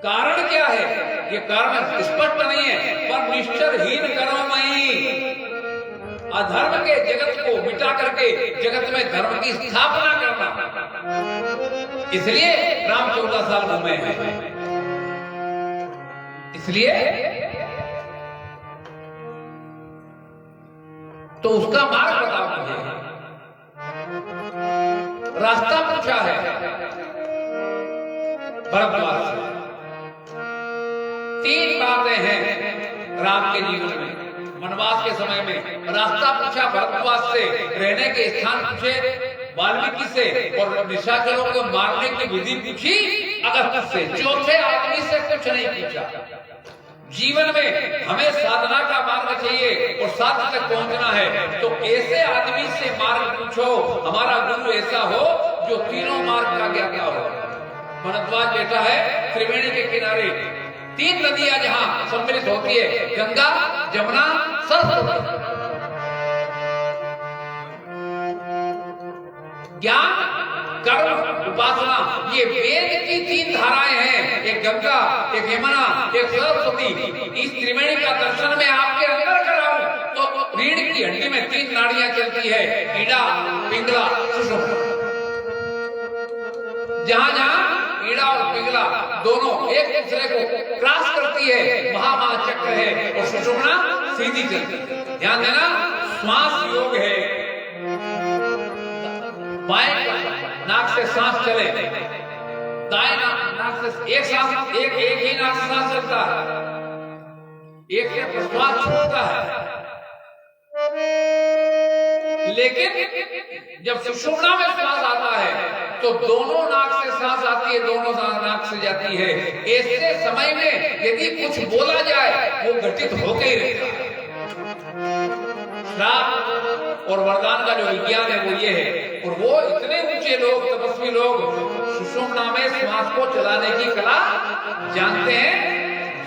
कारण क्या है? ये कारण स्पष्ट नहीं है, पर निश्चरहीन कर्ममयी, अधर्म के जगत को मिटा करके जगत में धर्म की स्थापना करना। इसलिए राम 14 साल घूमे हैं। इसलिए तो उसका मार्ग बताओ मुझे। रास्ता पूछा है भरद्वाज से। 3 बातें हैं राम के जीवन में। वनवास के समय में रास्ता पूछा भरद्वाज से, रहने के स्थान पूछे वाल्मीकि से, और निशाचरों को मारने की विधि पूछी अगस्त्य से। चौथे आदमी से कुछ नहीं पूछा। जीवन में हमें साधना का मार्ग चाहिए और साधना तक पहुंचना है, तो ऐसे आदमी से मार्ग पूछो। हमारा गुरु ऐसा हो जो तीनों मार्ग का ज्ञाता हो। भरद्वाज बैठा है त्रिवेणी के किनारे। 3 नदियां जहां सम्मिलित होती है, गंगा, जमुना, सरस्वती। ज्ञान, कर्म, उपासना, ये वेद की 3 धाराएं हैं। एक गंगा, एक यमुना, एक सरस्वती। इस त्रिवेणी का दर्शन में आपके अंदर कराऊं तो रीढ़ की हड्डी में 3 नाड़ियां चलती है, ईड़ा, पिंगला, सुषुम्ना। जहां जहां ईड़ा और पिंगला दोनों एक दूसरे को क्रॉस करती है, महामहा चक्र है, और सुषुम्ना सीधी चलती है। ध्यान देना, श्वास योग है। बाएं नाक से सांस चले, दाएं नाक से एक सांस, एक ही नाक से सांस चलता है, एक से प्रश्वास छूटता है। लेकिन जब सुषुम्ना में श्वास आता है तो दोनों नाक से सांस आती है, दोनों नाक से जाती है। ऐसे समय में यदि कुछ बोला जाए वो घटित होके ही रहता है। श्राप और वरदान का जो विज्ञान है वो ये है। और वो इतने ऊंचे लोग, तपस्वी लोग सुषुम्ना में श्वास को चलाने की कला जानते हैं।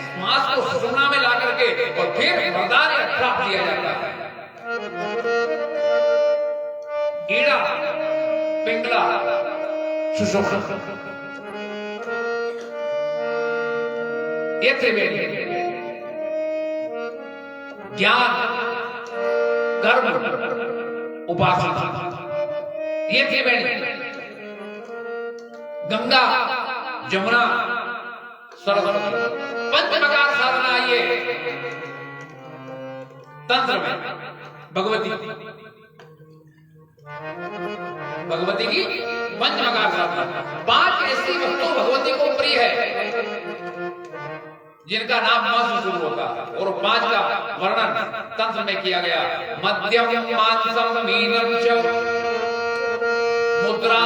श्वास को सुषुम्ना में ला करके और फिर वरदान या श्राप दिया जाता है। ईड़ा, पिंगला, सुषुम्ना, ये त्रिवेणी। ज्ञान, कर्म, उपासना, ये त्रिवेणी। गंगा, जमुना, सरस्वती, पंचमकार साधना। ये तंत्र में भगवती की पंचमकार साधना। 5 ऐसी वस्तु भगवती को प्रिय है जिनका नाम म से शुरू होता है, और 5 का वर्णन तंत्र में किया गया। मध्यम मांसम मीनम च मुद्रा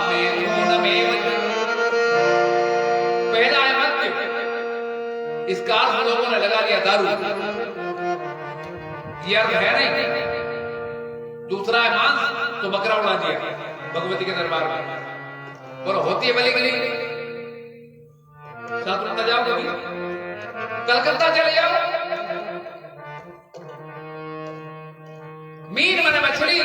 मेधूनमेव। पहला है मध्य, इसका अर्थ लोगों ने लगा दिया दारू, ये अर्थ है नहीं। दूसरा है मांस, तो बकरा उड़ा दिया भगवती के दरबार में। बोलो होती है भले की नहीं? साथ में जाओ, कभी कलकत्ता चले जाओ। मीन माने मछली,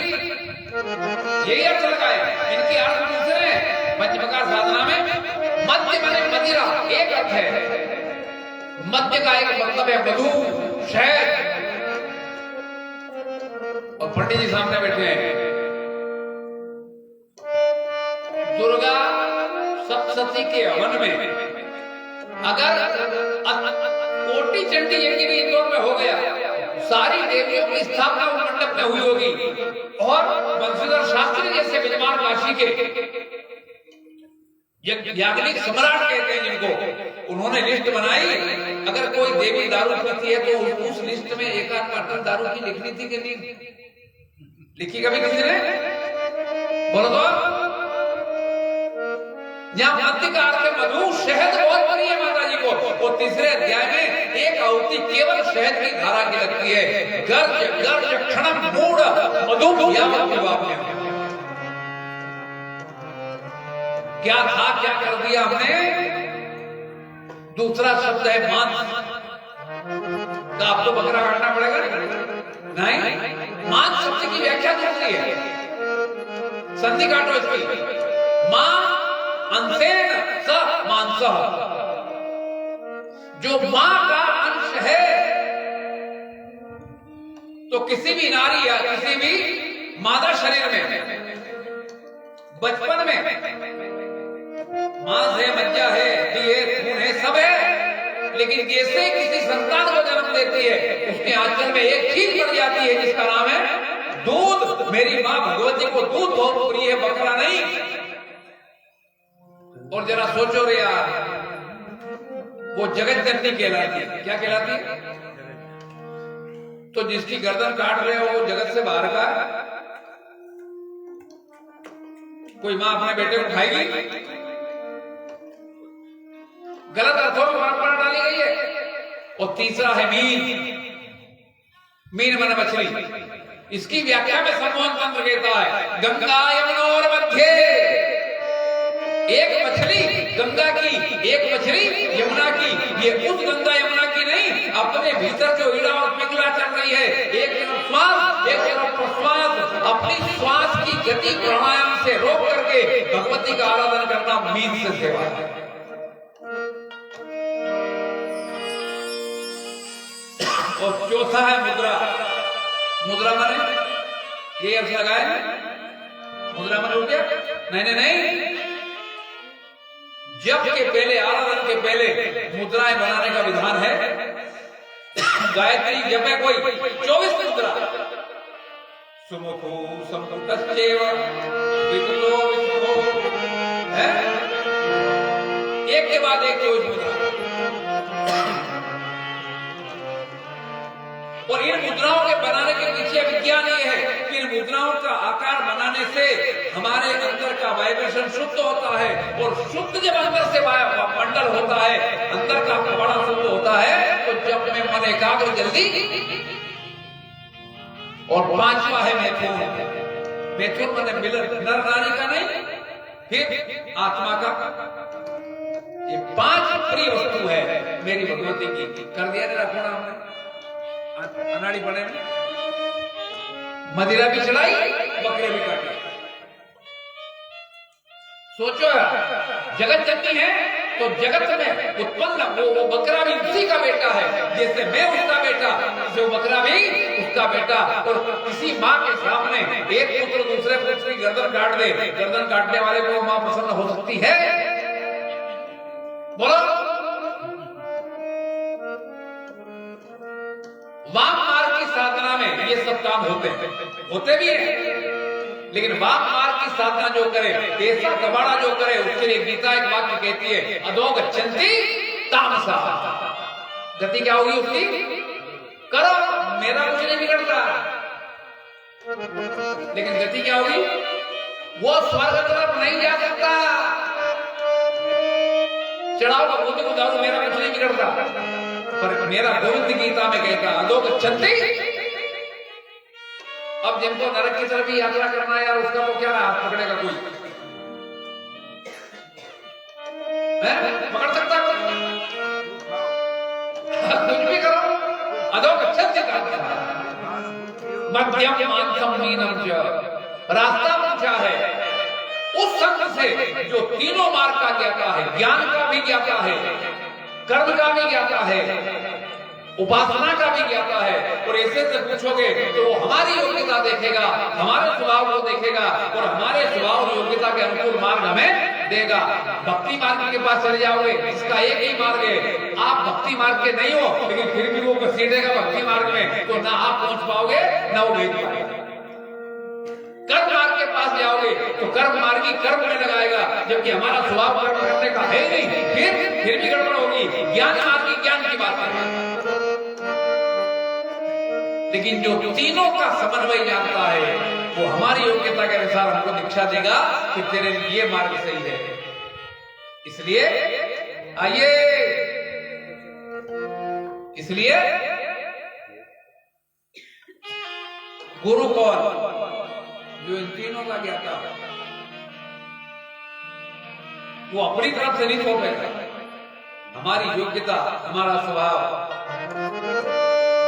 यही अर्थ लगाए। इनके अर्थ दूसरे हैं। पंचमकार साधना में मध्य माने मदिरा एक अर्थ है। मध्य का एक मतलब है मधु, शहद। और पंडित जी सामने बैठे हैं। दुर्गा सप्तशती के हवन में अगर कोटि चंडी यज्ञ भी इंदौर में हो गया, सारी देवियों की स्थापना उस मंडप में हुई होगी। और बंशीधर शास्त्री जैसे विद्वान काशी के याज्ञनिक सम्राट कहते हैं जिनको, उन्होंने लिस्ट बनाई। अगर कोई देवी दारू पीती है तो उस लिस्ट में 1-8 कार्टन दारू की लिखनी थी कि नहीं लिखी कभी किसी ने? बोलो तो। जहां मध्य का अर्थ है मधु, शहद बहुत प्रिय है माता जी को। और तीसरे अध्याय में एक आहुति केवल शहद की धारा की लगती है। गर्ज गर्ज क्षणम मूढ़ मधु क्या था, क्या कर दिया हमने। दूसरा शब्द है मांस, तो आपको बकरा काटना पड़ेगा नहीं। मांस शब्द की व्याख्या दूसरी है, संधि काटो इसकी। मां अंशेन स मांसः, जो मां का अंश है, तो किसी भी नारी या किसी भी मादा शरीर में बचपन में मांस है, मज्जा है, दी है, खून है, सब है, लेकिन जैसे किसी संतान को जन्म देती है उसके आंचल में एक चीज पड़ जाती है जिसका नाम है दूध। मेरी मां भगवती को दूध बहुत प्रिय है, बकरा नहीं। और जरा सोचो रे यार, वो जगत जननी कहलाती है। क्या कहलाती है? तो जिसकी गर्दन काट रहे हो वो जगत से बाहर का है। कोई मां अपने बेटे को खाएगी? गलत अर्थों में परंपरा डाली गई है। और तीसरा है मीन। मीन माने मछली। इसकी व्याख्या में सम्मोहन तंत्र कहता है गंगा यमुनोर मध्य। एक मछली गंगा की, एक मछली यमुना की। ये उस गंगा यमुना की नहीं, अपने भीतर जो ईड़ा और पिघला चल रही है, एक तरफ श्वास एक तरफ प्रश्वास, अपनी श्वास की गति प्राणायाम से रोक करके भगवती का आराधना करना मीन से सेवा है। और चौथा है मुद्रा। मुद्रा माने ये अर्थ लगाए, मुद्रा माने हो गया? नहीं, जप के पहले, आराधन के पहले मुद्राएं बनाने का विधान है। गायत्री जपे कोई 24 मुद्रा। सुमुखो संपुटश्चैव वितुलो वितुलो है, एक के बाद एक 24 मुद्रा। और इन मुद्राओं के बनाने के पीछे विज्ञान ये है कि इन मुद्राओं का आकार बनाने से हमारे अंदर का वाइब्रेशन शुद्ध होता है। और शुद्ध जब अंदर से मंडल होता है, अंदर का बड़ा शुद्ध होता है, तो जब में मन एकाग्र जल्दी। और पांचवा है मैथुन। मैथुन माने मिलन, नर नारी का नहीं, फिर आत्मा का। ये 5 प्रिय वस्तु है मेरी भगवती की। कर दिया ना रखोड़ा हमने अनाड़ी बने में। मदिरा भी चलाई, बकरे भी काटे। सोचो यार, जगत जननी है तो जगत में उत्पन्न वो बकरा भी उसी का बेटा है। जैसे मैं उसका बेटा, जो बकरा भी उसका बेटा। और किसी माँ के सामने एक पुत्र दूसरे पुत्र की गर्दन काट दे, गर्दन काटने वाले को माँ प्रसन्न हो सकती है? बोलो। वाम मार्ग की साधना में ये सब काम होते भी हैं, लेकिन वाम मार्ग की साधना जो करे, ऐसा कबाड़ा जो करे, उसके लिए गीता एक वाक्य कहती है अधो गच्छन्ति तामसा। गति क्या होगी उसकी? करो, मेरा कुछ नहीं बिगड़ता। लेकिन गति क्या होगी? वो स्वर्ग तरफ नहीं जा सकता। चढ़ाओ भगवती को जाओ, मेरा कुछ नहीं बिगड़ता। पर मेरा गोविंद गीता में कहता अधो गच्छन्ति। अब जिनको नरक की तरफ ही यात्रा करना है यार, उसका तो क्या हाथ पकड़ेगा कोई? पकड़ सकता है? कुछ भी करो। अधो गच्छन्ति मध्यम मांसम मीनम च। रास्ता पूछा है उस संत से जो तीनों मार्ग का ज्ञाता है, ज्ञान का भी ज्ञाता है, कर्म का भी ज्ञाता है, उपासना का भी ज्ञाता है। और ऐसे से पूछोगे तो वो हमारी योग्यता देखेगा, हमारे स्वभाव को देखेगा और हमारे स्वभाव और योग्यता के अनुकूल मार्ग हमें देगा। भक्ति मार्ग के पास चले जाओगे, इसका एक ही मार्ग है। आप भक्ति मार्ग के नहीं हो, लेकिन फिर भी वो घसीटेगा भक्ति मार्ग में, तो ना आप पहुंच पाओगे ना वो भेज पाएगा। कर्म मार्ग के पास जाओगे तो कर्म मार्गी कर्म में लगाएगा, जबकि हमारा स्वभाव कर्म करने का है नहीं, फिर भी गड़बड़ होगी। ज्ञान मार्गी ज्ञान की बात है, लेकिन जो तीनों का समन्वय जानता है वो हमारी योग्यता के अनुसार हमको दीक्षा देगा कि तेरे लिए मार्ग सही है। इसलिए आइए, इसलिए गुरु कौन? जो इन तीनों का ज्ञाता है। वो अपनी तरफ से नहीं छोड़ बैठा, हमारी योग्यता, हमारा स्वभाव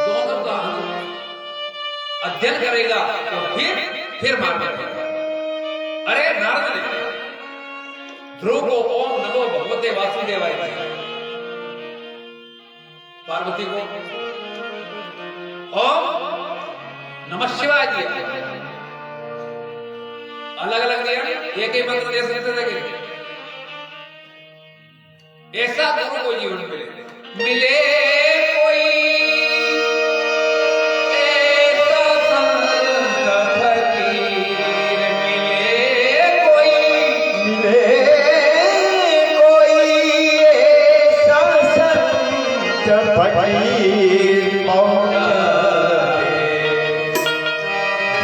दोनों का अध्ययन करेगा तो फिर मार्ग करेगा। अरे नारद ने ध्रुव को ओम नमो भगवते वासुदेवाय पार्वती को ओम नमः शिवाय दिया, अलग अलग दिया, एक ही मंत्र दे सकते थे। ऐसा गुरु को जीवन मिले मिले कोई ऐसा संत फकीर, मिले कोई ऐसा संत फकीर मौला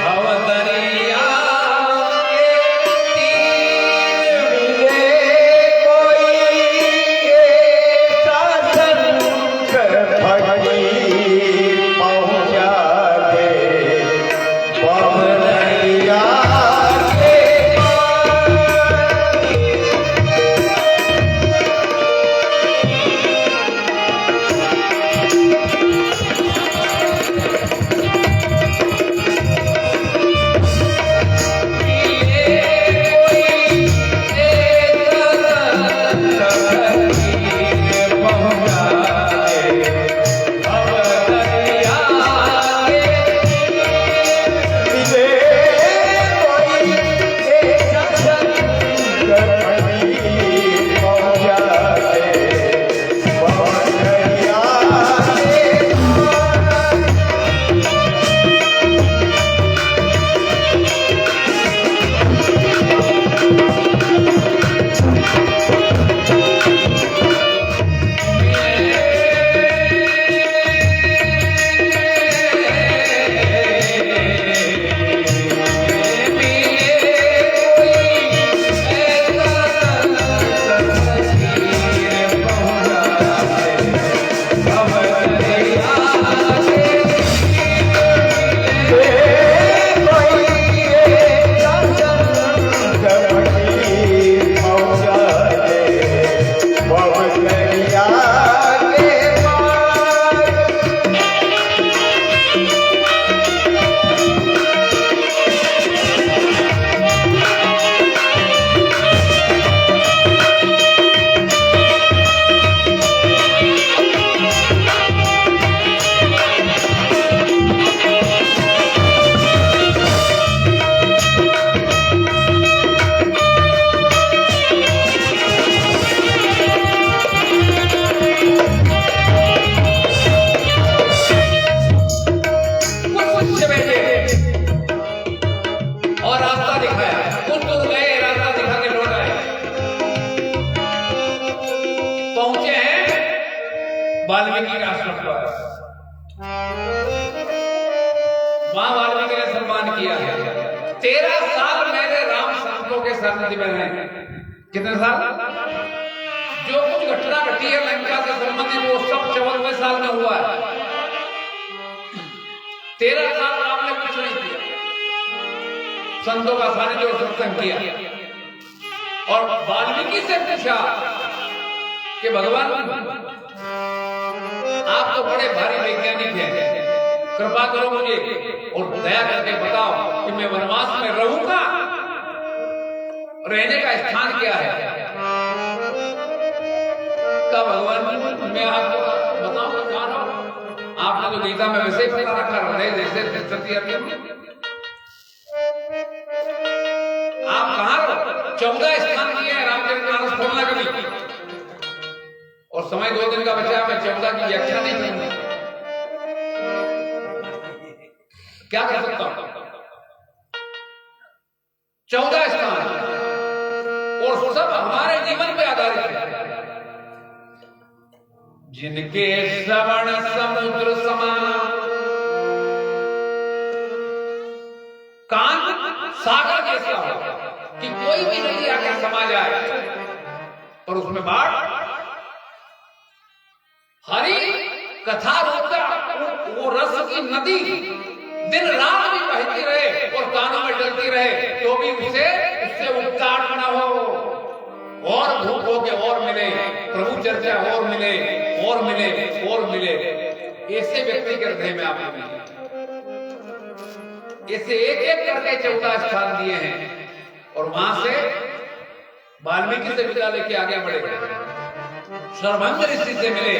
भवदरिया वाल्मीकि का आश्रम पर वहां वाल्मीकि ने सम्मान किया है। 13 साल मेरे राम संतों के सानिध्य में रहे। कितने साल? जो कुछ घटना घटी है लंका से संबंधित वो सब 54वें साल में हुआ है। 13 साल राम ने कुछ नहीं किया, संतों का सानिध्य और सत्संग किया। और वाल्मीकि से पूछा कि भगवान आप तो बड़े भारी वैज्ञानिक हैं, कृपा करो मुझे और दया करके बताओ कि मैं वनवास में रहूंगा, रहने का स्थान क्या है? का भगवान मैं आपको बताऊंगा कहां रहूं। आपने तो गीता में वैसे ही पता रखा, हृदय जैसे सत्य आप कहां रहो? 14 स्थान किए हैं रामचरितमानस खोलना कभी, और समय 2 दिन का बचा, मैं 14 की व्याख्या नहीं करूंगा। क्या कर सकता हूं? 14 स्थान और सब हमारे जीवन पे आधारित है। जिनके श्रवण समुद्र समान, कान सागर जैसा हो कि कोई भी नदी आकर समा जाए और उसमें बाढ़, हरि कथा रूपता वो रस की नदी दिन रात भी बहती रहे और कानों में डलती रहे तो भी उससे उपकार न हो, और भूख हो के और मिले, प्रभु चर्चा और मिले और मिले और मिले। ऐसे व्यक्ति के हृदय में आप मिले, ऐसे एक एक करके 14 स्थान दिए हैं। और वहां से वाल्मीकि से विदा लेके आगे बढ़े, सर्वभंग ऋषि से मिले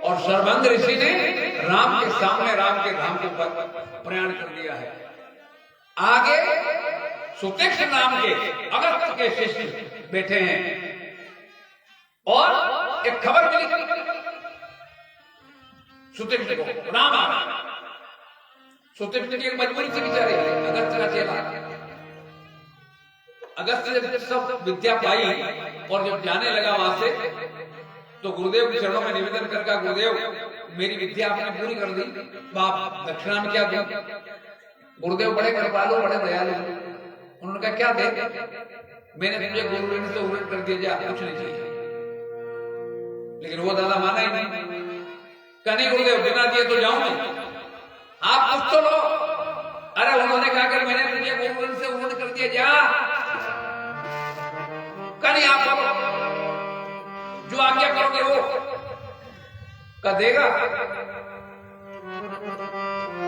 और शरभंग ऋषि ने राम के सामने राम के धाम को प्रयाण कर दिया है। आगे सुतीक्ष नाम के अगस्त्य के शिष्य बैठे हैं और एक खबर मिली सुतीक्ष को, राम आ रहा। सुतीक्ष की एक मजबूरी से बेचारे अगस्त्य का चेला। अगस्त्य जब सब विद्या पाई और जब जाने लगा वहां से, तो गुरुदेव के चरणों में निवेदन करके, गुरुदेव मेरी विद्या आपने पूरी कर दी, बाप दक्षिणा में क्या दूं? गुरुदेव बड़े कृपालु, बड़े दयालु। उन्होंने कहा क्या दे? मैंने तुझे गुरु ऋण से उलट कर दिया, जा कुछ नहीं चाहिए। लेकिन वो दादा माना ही नहीं। कहने गुरुदेव बिना दिए तो जाऊं नहीं, आप कुछ तो लो। अरे उन्होंने कहा कि मैंने तुझे गुरु ऋण से उलट कर दिया, जा। कहने आप जो आज्ञा करोगे वो का देगा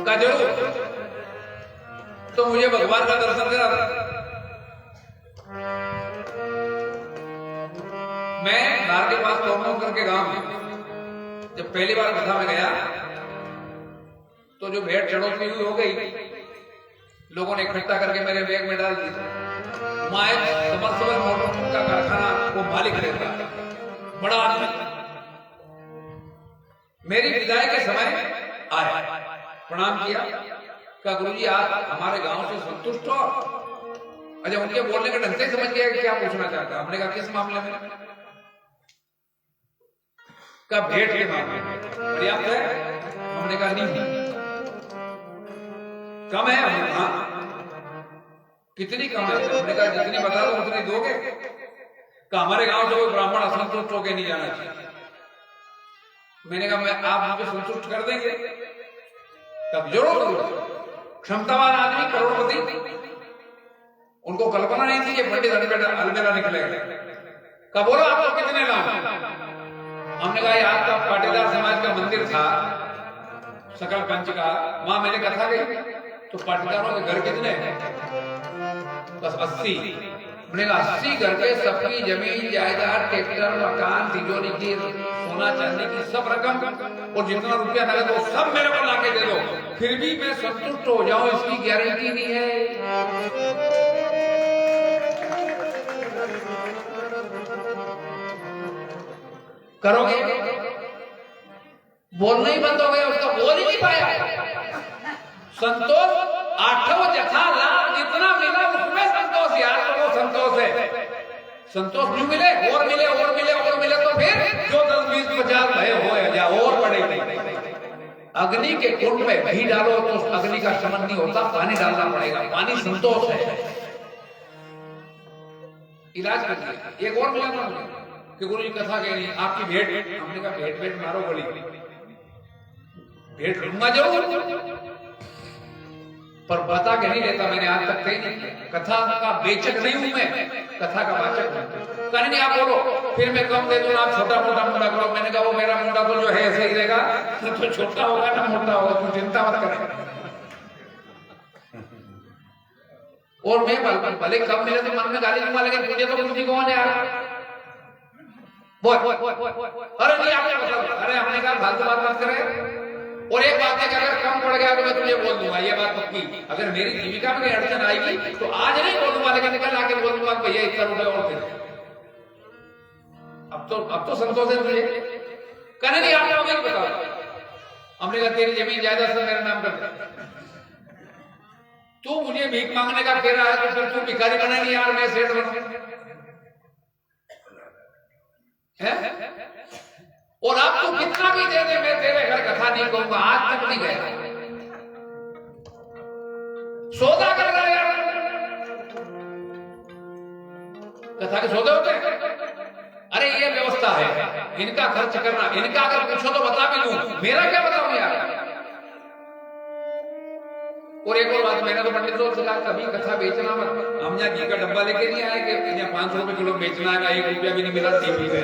का जरूर। तो मुझे भगवान का दर्शन करा। मैं घर के पास तोड़मोड़ करके गांव में जब पहली बार कथा में गया, तो जो भेड़ चढ़ोतरी हुई हो गई, लोगों ने इकट्ठा करके मेरे बैग में डाल दी। माए समरसेबल मोटर का कारखाना वो मालिक रहता, बड़ा आदमी। मेरी विदाई के समय आया, प्रणाम किया, कहा गुरुजी आप हमारे गांव से संतुष्ट हो? अच्छा, उनके बोलने के ढंग से समझ गया कि क्या पूछना चाहता। हमने कहा किस मामले में? कहा भेंट के मामले में। पर्याप्त है? हमने कहा नहीं, कम है। हमने कहा कितनी कम है? हमने कहा जितनी बता दो उतनी दोगे। कहा हमारे गांव से कोई ब्राह्मण असंतुष्ट होकर नहीं जाना चाहिए। मैंने कहा मैं आप मुझे संतुष्ट कर देंगे? तब जरूर करूंगा। क्षमतावान आदमी, करोड़पति, उनको कल्पना नहीं थी कि पंडित अलमेला निकलेगा। कहा बोलो आपको कितने लाभ? हमने कहा यार का पाटीदार समाज का मंदिर था सकल पंच का, वहां मैंने कथा गई, तो पाटीदारों के घर कितने हैं? बस 80। मैंने कहा 80 घर के सबकी जमीन जायदाद, ट्रैक्टर, मकान, तिजोरी की, सोना चांदी की सब रकम और जितना रुपया नगद वो सब मेरे को लाके दे दो, फिर भी मैं संतुष्ट हो जाऊं इसकी गारंटी नहीं है। करोगे? बोलना ही बंद हो गया, उसका बोल ही नहीं पाया। संतोष आठों जथा लाभ जितना मिला उसमें संतोष, यार तो वो संतोष है। संतोष क्यों मिले? और मिले और मिले और मिले, तो फिर जो 10, 20, 50 भय हो या और बढ़े। अग्नि के कुंड में घी डालो तो अग्नि का शमन नहीं होता, पानी डालना पड़ेगा। पानी संतोष है। इलाज कर दिया। एक और मिला था कि गुरु जी कथा कह रही आपकी भेंट। हमने कहा भेंट भेंट मारो गोली, भेंट लूंगा जरूर, पर बता के नहीं लेता। मैंने आज तक कही नहीं, कथा का बेचक नहीं हूं मैं, कथा का वाचक हूं। कहने नहीं आप बोलो, फिर मैं कम दे दूंगा, आप छोटा मोटा मुंडा करो। मैंने कहा वो मेरा मुंडा तो जो है ऐसे ही रहेगा, तो छोटा होगा ना मोटा होगा, तू चिंता मत कर। और मैं भले कम मिले तो मन में गाली दूंगा, लेकिन तुझे तो कुछ नहीं कौन यार। अरे नहीं आपने बताओ। अरे हमने कहा फालतू बात मत करे। और एक बात है कि अगर कम पड़ गया तो मैं तुझे बोल दूंगा, ये बात पक्की। अगर मेरी जीविका में अड़चन आएगी तो आज नहीं बोल दूंगा, लेकिन कल आके बोल दूंगा भैया इतना रुपए और दे। अब तो संतोष है तुझे? कहने नहीं आपने हमें बताओ। हमने कहा तेरी जमीन जायदाद से मेरा नाम कर दे। तू मुझे भीख मांगने का कह रहा है तो फिर तू भिखारी बना नहीं यार, मैं सेठ बनूं है? और अब तू कितना भी दे दे, मैं तेरे घर कथा नहीं कहूंगा। आज तक नहीं गया, सौदा कर रहा है यार। कथा के सौदे होते हैं। अरे ये व्यवस्था है, इनका खर्च करना। इनका अगर पूछो तो बता भी दूं, मेरा क्या बताऊं यार। और एक और बात, मैंने तो पंडित लोग से कहा कभी कथा बेचना मत। हम यहाँ घी का डब्बा लेके नहीं आए कि यहाँ 500 रुपए किलो बेचना है, 1 रुपया भी नहीं मिला टीवी में।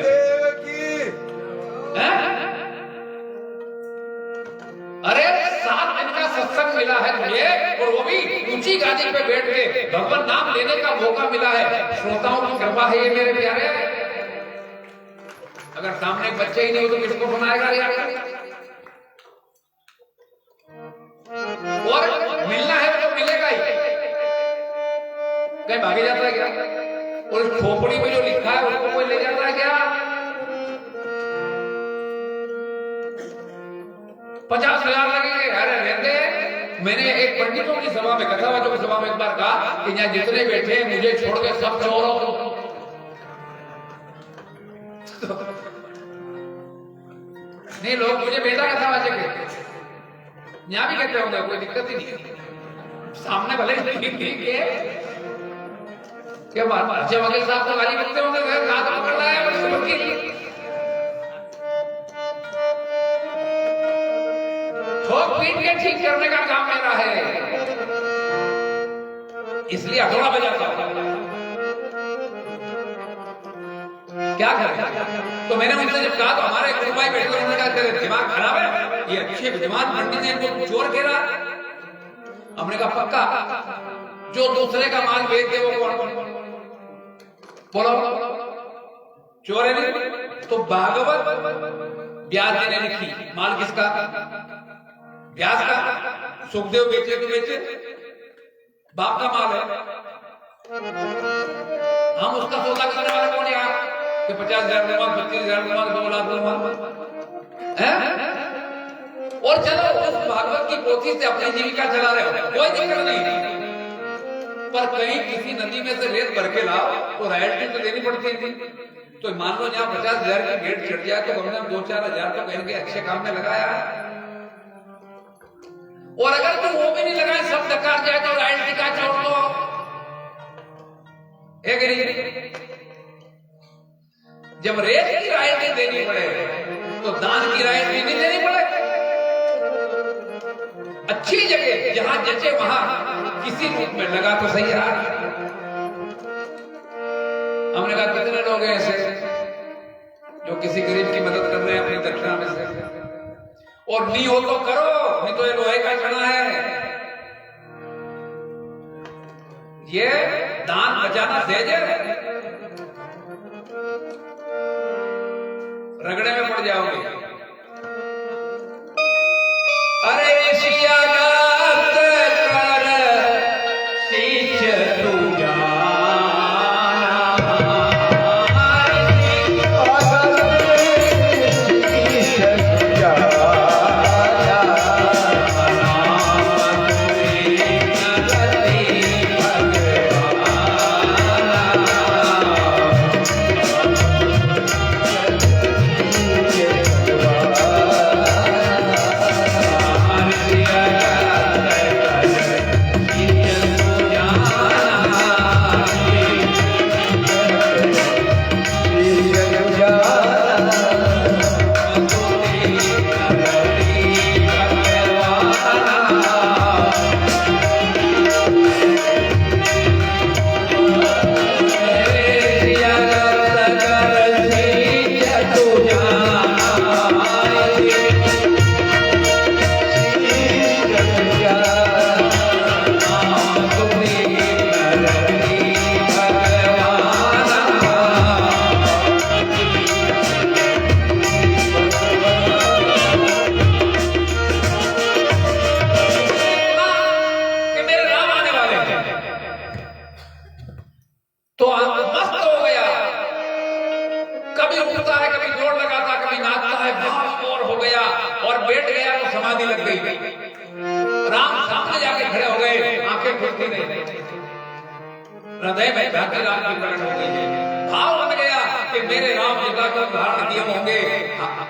अरे 7 दिन का सत्संग मिला है तुझे, और वो भी ऊंची गादी पे बैठ के भगवान नाम लेने का मौका मिला है। श्रोताओं की कृपा है ये मेरे प्यारे। अगर सामने एक बच्चे ही नहीं हो तो किसको बनाएगा यार? और मिलना है तो मिलेगा ही, कहीं भागे जाता है क्या? और इस खोपड़ी में जो लिखा है उसको कोई ले जाता है क्या? 50,000 लगेंगे। अरे रहते। मैंने एक पंडितों की सभा में, कथावाचकों की सभा में एक बार कहा कि यहाँ जितने बैठे हैं मुझे छोड़ के सब चोर हो। नहीं, लोग मुझे बेटा कथावाचक कहते, यहाँ भी कहते होंगे, कोई दिक्कत ही नहीं। सामने भले ठीक है क्या बात, अच्छे वकील साहब तो गाली करते होंगे, कहा तो पकड़ रहा है बस वकील, ठोक पीट के ठीक करने का काम मेरा है, इसलिए हथौड़ा बजाता हूं। क्या करें? तो मैंने उनसे जब कहा तो हमारे एक भाई बैठे, उन्होंने कहा तेरे दिमाग खराब है, ये अच्छे विद्वान पंडित हैं, इनको चोर कह रहा। हमने कहा पक्का, जो दूसरे का माल बेच दे वो कौन? बोलो, चोर है नहीं? तो भागवत ब्याज देने लिखी, माल किसका? ब्याज का। सुखदेव बेचे तो बेचे, बाप का माल है, हम उसका सौदा करने वाले कौन यार कि 50,000 दूंगा, 25,000 दूंगा, 2 लाख दूंगा? और चलो उस भागवत की पोथी से अपनी जीविका चला रहे हो, कोई दिक्कत नहीं, पर कहीं किसी नदी में से रेत भर के लाओ तो रॉयल्टी तो देनी पड़ती थी। तो मान लो यहाँ 50,000 की गेट चढ़ जाए तो हमने 2-4 हजार तो कहीं के अच्छे काम में लगाया। और अगर तुम वो भी नहीं लगाए, सब डकार जाए तो रॉयल्टी का छोड़ दो। जब रेत की रॉयल्टी देनी पड़े तो दान की रॉयल्टी नहीं देनी पड़े। अच्छी जगह जहां जचे वहां किसी रूप में लगा तो सही यार। हमने कहा कितने लोग हैं ऐसे जो किसी गरीब की मदद कर रहे हैं अपनी दक्षिणा में से? और नहीं हो तो करो, नहीं तो ये लोहे का चना है। ये दान बचाना सहज है, रगड़े में पड़ जाओगे। अरे ऋषिया हृदय में जाके राम की प्रकट हो गई है। भाव बन गया कि मेरे राम जी का धारण किए होंगे,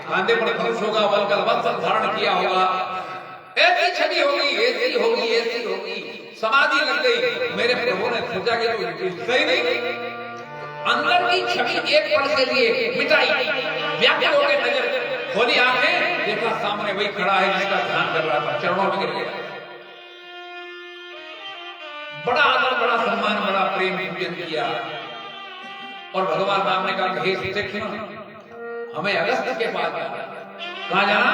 कांधे पर धनुष होगा, वल्कल वस्त्र धारण किया होगा, ऐसी छवि होगी, ऐसी होगी, ऐसी होगी। समाधि लग गई। मेरे प्रभु ने सोचा कि तो सही नहीं, अंदर की छवि एक पल के लिए मिटाई, व्याप्त हो गए, नजर खोली, आंखें देखा सामने वही खड़ा है जिसका ध्यान कर रहा था, चरणों में गिर गया। बड़ा आदर, बड़ा सम्मान, बड़ा प्रेम पूजन किया। और भगवान राम ने कहा हे देखना, हमें अगस्त के पास जाना। कहां जाना?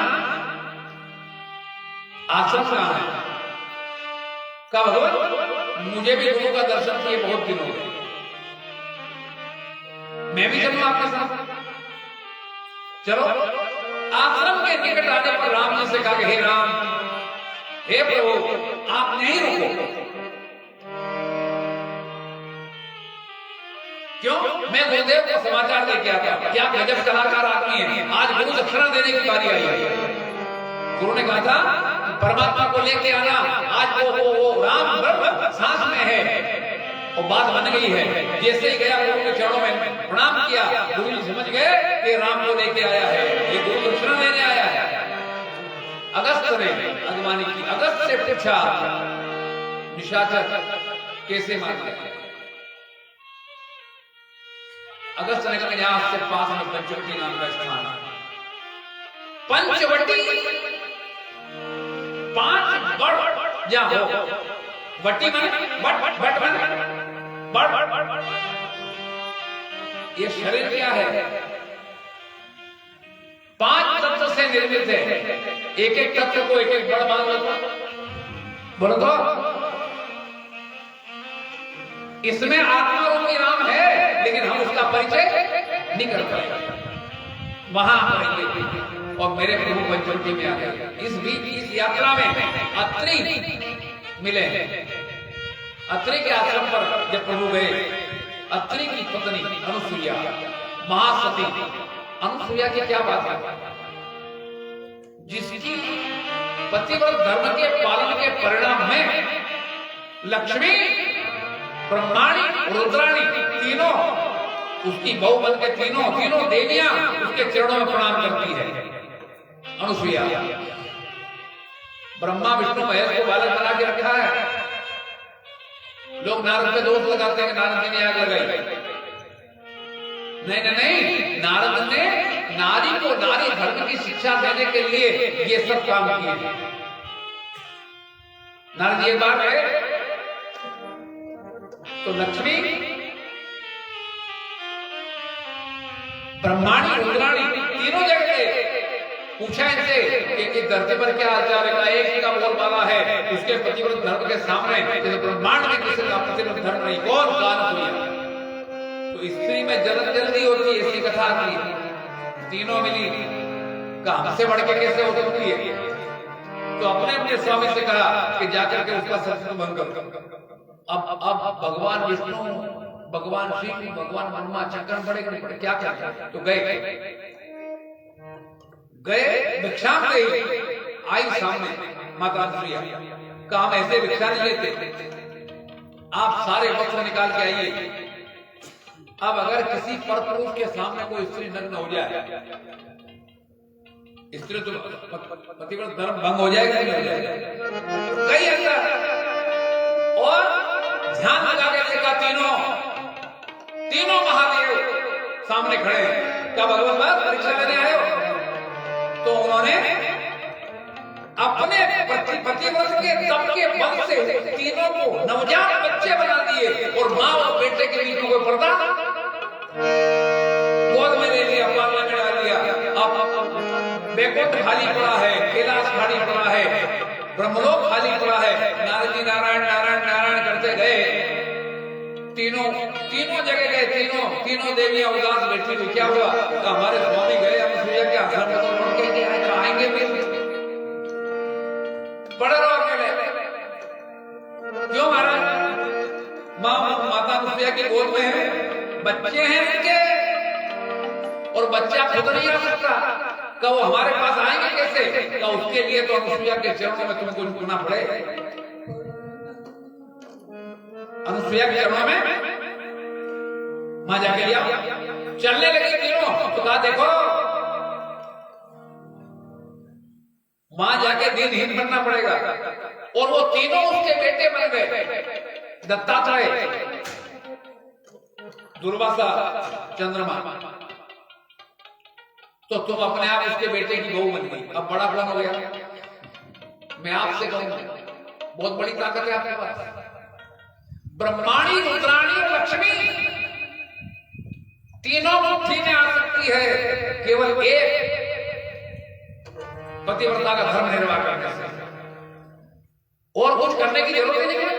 आश्रम कहां है? कहा भगवान मुझे भी गुरु का दर्शन किए बहुत दिन हो गए, मैं भी चलूं आपके साथ। चलो आश्रम के निकट आने पर राम जी से कहा कि हे राम, हे प्रभु, आप नहीं रुको। क्यों? मैं गुरुदेव को समाचार लेके आता, क्या गजब कलाकार आदमी है, आज गुरु दक्षिणा देने की बारी आई है। गुरु ने कहा था परमात्मा को लेके आना, आज वो राम ब्रह्म सांस में है और बात बन गई है। जैसे ही गया गुरु के चरणों में प्रणाम किया, गुरु जी समझ गए कि राम को लेके आया है, ये गुरु दक्षिणा देने आया है। अगस्त ने अगवानी की, अगस्त से पूछा निशाचर कैसे मार गया। अगस्त ने कहा यहां से पास में पंचवटी नाम का स्थान, पंचवटी 5 बड़ जहां हो, वटी मन बट बड़, ये शरीर क्या है? 5 तत्व से निर्मित है। एक एक तत्व को एक एक बड़ मान लो, बोलो तो इसमें आत्मा रूपी राम है, लेकिन हम उसका परिचय नहीं कर पाए। वहां और मेरे प्रभु पंचवटी में आ गए। इस यात्रा में अत्रि मिले। अत्रि के आश्रम पर जब प्रभु गए, अत्रि की पत्नी अनुसुईया, महासती अनुसुईया की क्या बात है, जिसकी पतिव्रत धर्म के पालन के परिणाम में लक्ष्मी, ब्रह्माणी, रुद्राणी तीनों उसकी बहु बन के तीनों देवियां उसके चरणों में प्रणाम करती है। अनुसुईया ब्रह्मा विष्णु महेश को बालक बना के रखा है। लोग नारद पे दोष लगाते हैं, नारद जी ने आग लगाई। नहीं, नारद ने नारी को नारी धर्म की शिक्षा देने के लिए ये सब काम किए। नारद जी एक बार गए तो लक्ष्मी, ब्रह्माणी, रुद्राणी तीनों जगह पूछा इनसे कि धरती पर क्या हालचाल है। एक का बोल वाला है, उसके पतिव्रत धर्म के सामने ब्रह्मांड में किसी का पतिव्रत धर्म नहीं, कौन गान हुई। तो स्त्री में जलन जल्दी होती है, इसकी कथा की तीनों मिली, काम से बढ़ के कैसे हो सकती है। तो अपने स्वामी से कहा कि जाकर के उसका सत्संग भंग करो। अब भगवान विष्णु, भगवान शिव, भगवान ब्रह्मा चक्कर पड़े क्या तो गए भिक्षा दे, आई सामने माता अनुसुईया, काम ऐसे भिक्षा नहीं लेते, आप सारे वस्त्र निकाल के आइए। अब अगर किसी पर पुरुष के सामने कोई स्त्री नग्न हो जाए, स्त्री तो पतिव्रत धर्म भंग हो जाएगा, नहीं हो जाएगा। कई अंदर और ध्यान लगा के देखा, तीनों महादेव सामने खड़े हैं। क्या भगवान बात परीक्षा लेने आए हो? तो उन्होंने अपने पतिव्रत के तप के बल से तीनों को नवजात बच्चे बना दिए और माँ और बेटे के बीच में कोई पर्दा गोद में ले लिया, पालने में डाल दिया। अब बैकुंठ खाली पड़ा है, कैलाश खाली पड़ा है, ब्रह्मलोक खाली पड़ा है। नारद जी नारायण नारायण नारायण करते गए, तीनों जगह गए, तीनों देवियां उदास बैठी हुई। क्या हुआ? तो हमारे स्वामी गए अनुसुईया के आश्रम में, तो लौट के आए, तो आएंगे भी पड़े रहो अकेले। क्यों महाराज? माता अनुसुईया की गोद में है, बच्चे हैं उनके, और बच्चा खुद नहीं आ सकता। क्या वो हमारे पास आएंगे कैसे? क्या उसके लिए तो अनुसुईया के चरणों में तुमको झुकना पड़े। अनुसुईया के चरणों में मां जाके लिया, चलने लगी तीनों। तो कहा देखो, मां जाके दिनहीन बनना पड़ेगा। और वो तीनों उसके बेटे बन गए, दत्तात्रेय, दुर्वासा, चंद्रमा। तो तुम अपने आप उसके बेटे की बहू बन गई। अब बड़ा कौन हो गया? मैं आपसे कहूंगा, बहुत बड़ी ताकत है आपके पास। ब्रह्माणी, रुद्राणी और लक्ष्मी तीनों मुट्ठी में आ सकती है, केवल एक पतिव्रता का धर्म निर्वाह करने से। और कुछ करने की जरूरत नहीं है।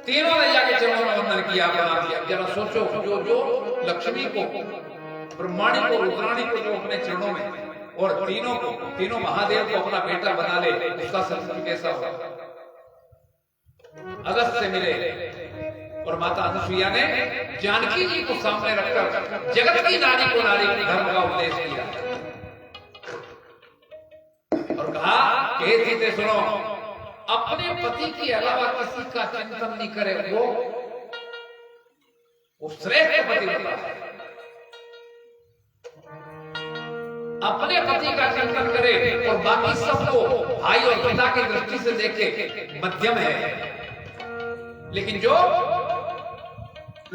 तीनों ने जाके चरणों में वंदन किया, प्रणाम किया। जरा सोचो, जो जो लक्ष्मी को, ब्रह्माणी को, रुद्राणी को जो अपने चरणों में, और तीनों महादेव को अपना बेटा बना ले, उसका संस्कृत कैसा होगा? अगस्त्य मिले और माता अनुसुईया ने जानकी जी को सामने रखकर जगत की नारी को नारी धर्म का उपदेश किया और कहा कि सीते सुनो, अपने पति के अलावा किसी का चिंतन नहीं करे, वो श्रेष्ठ पति होता है। अपने पति का चिंतन करे और बाकी सबको भाई और पिता की दृष्टि से देखे, मध्यम है। लेकिन जो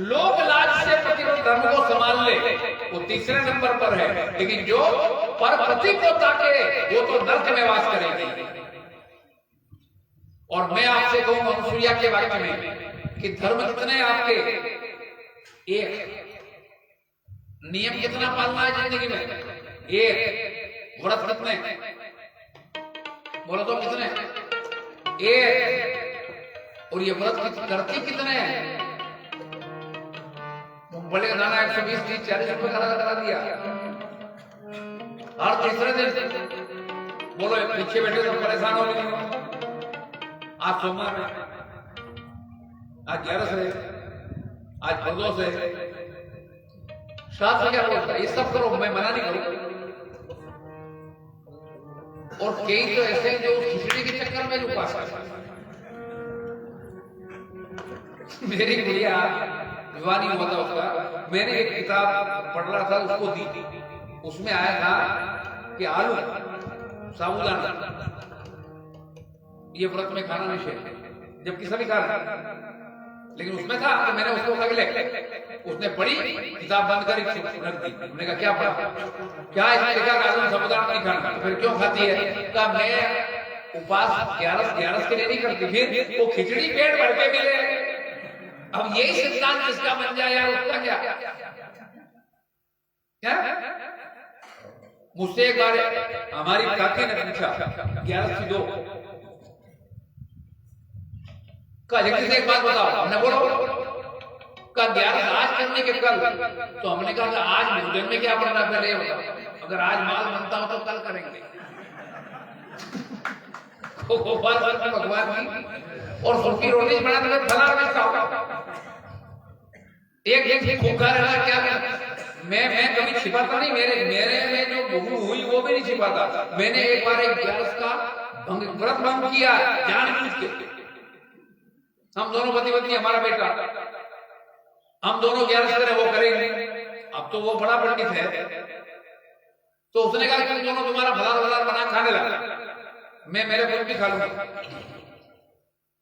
लोक लाज से पति और धर्म को संभाल ले, वो तीसरे नंबर पर है। लेकिन जो पर पति को ताके, वो तो नर्क में वास करेगी। और मैं आपसे कहूं अनुसुईया के वाक्य में कि धर्म कितने आपके, एक नियम कितना पालना है जिंदगी में, एक व्रत कितने, बोलो तो कितने, एक। और ये व्रत करती कितने हैं? बड़े नाना 120, 30, 40 रुपए करा दिया। हर तीसरे दिन बोलो पीछे बैठे तो परेशान हो गए। आज सोमवार है, आज 11 से, आज 15 से, शास्त्र क्या बोलता है? ये सब करो, मैं मना नहीं करूं। और कई तो ऐसे जो खिचड़ी के चक्कर में रुका है। मेरी गुड़िया जवानी हुआ था उसका, मैंने एक किताब पढ़ रहा था, उसको दी। उसमें आया था कि आलू, साबुदाना ये व्रत में खाना निषेध है, जबकि सभी खा रहे। लेकिन उसमें था कि मैंने उसको अगले, उसने पढ़ी किताब बंद कर रख दी। मैंने कहा क्या पढ़ा, क्या इसमें लिखा कि आलू साबुदाना नहीं खाना? तो फिर क्यों खाती है? कहा मैं उपवास 11 के लिए नहीं करती, फिर वो खिचड़ी पेट भर के मिले। अब यही सिद्धांत किसका बन जाए यार, उसका क्या? मुझसे एक बार हमारी काकी ने पूछा 11 से 2 का, जल्दी से एक बात बताओ। हमने बोलो का 11 आज करने के कल, तो हमने कहा आज भोजन में क्या बनना, पहले बताओ। अगर आज माल बनता हो तो कल करेंगे। भगवान की और सूखी रोटी बना तो फला नहीं खाओ। एक भूखा रहा क्या? मैं कभी छिपाता नहीं, मेरे में जो बहू हुई वो भी नहीं छिपाता। मैंने एक बार एक 11 का व्रत भंग किया जानबूझ के। हम दोनों पति पत्नी, हमारा बेटा, हम दोनों 11 करें, वो करेंगे। अब तो वो बड़ा पंडित है, तो उसने कहा तुम दोनों तुम्हारा फलार बना खाने लगा, मैं मेरे खुद भी खा लूंगा,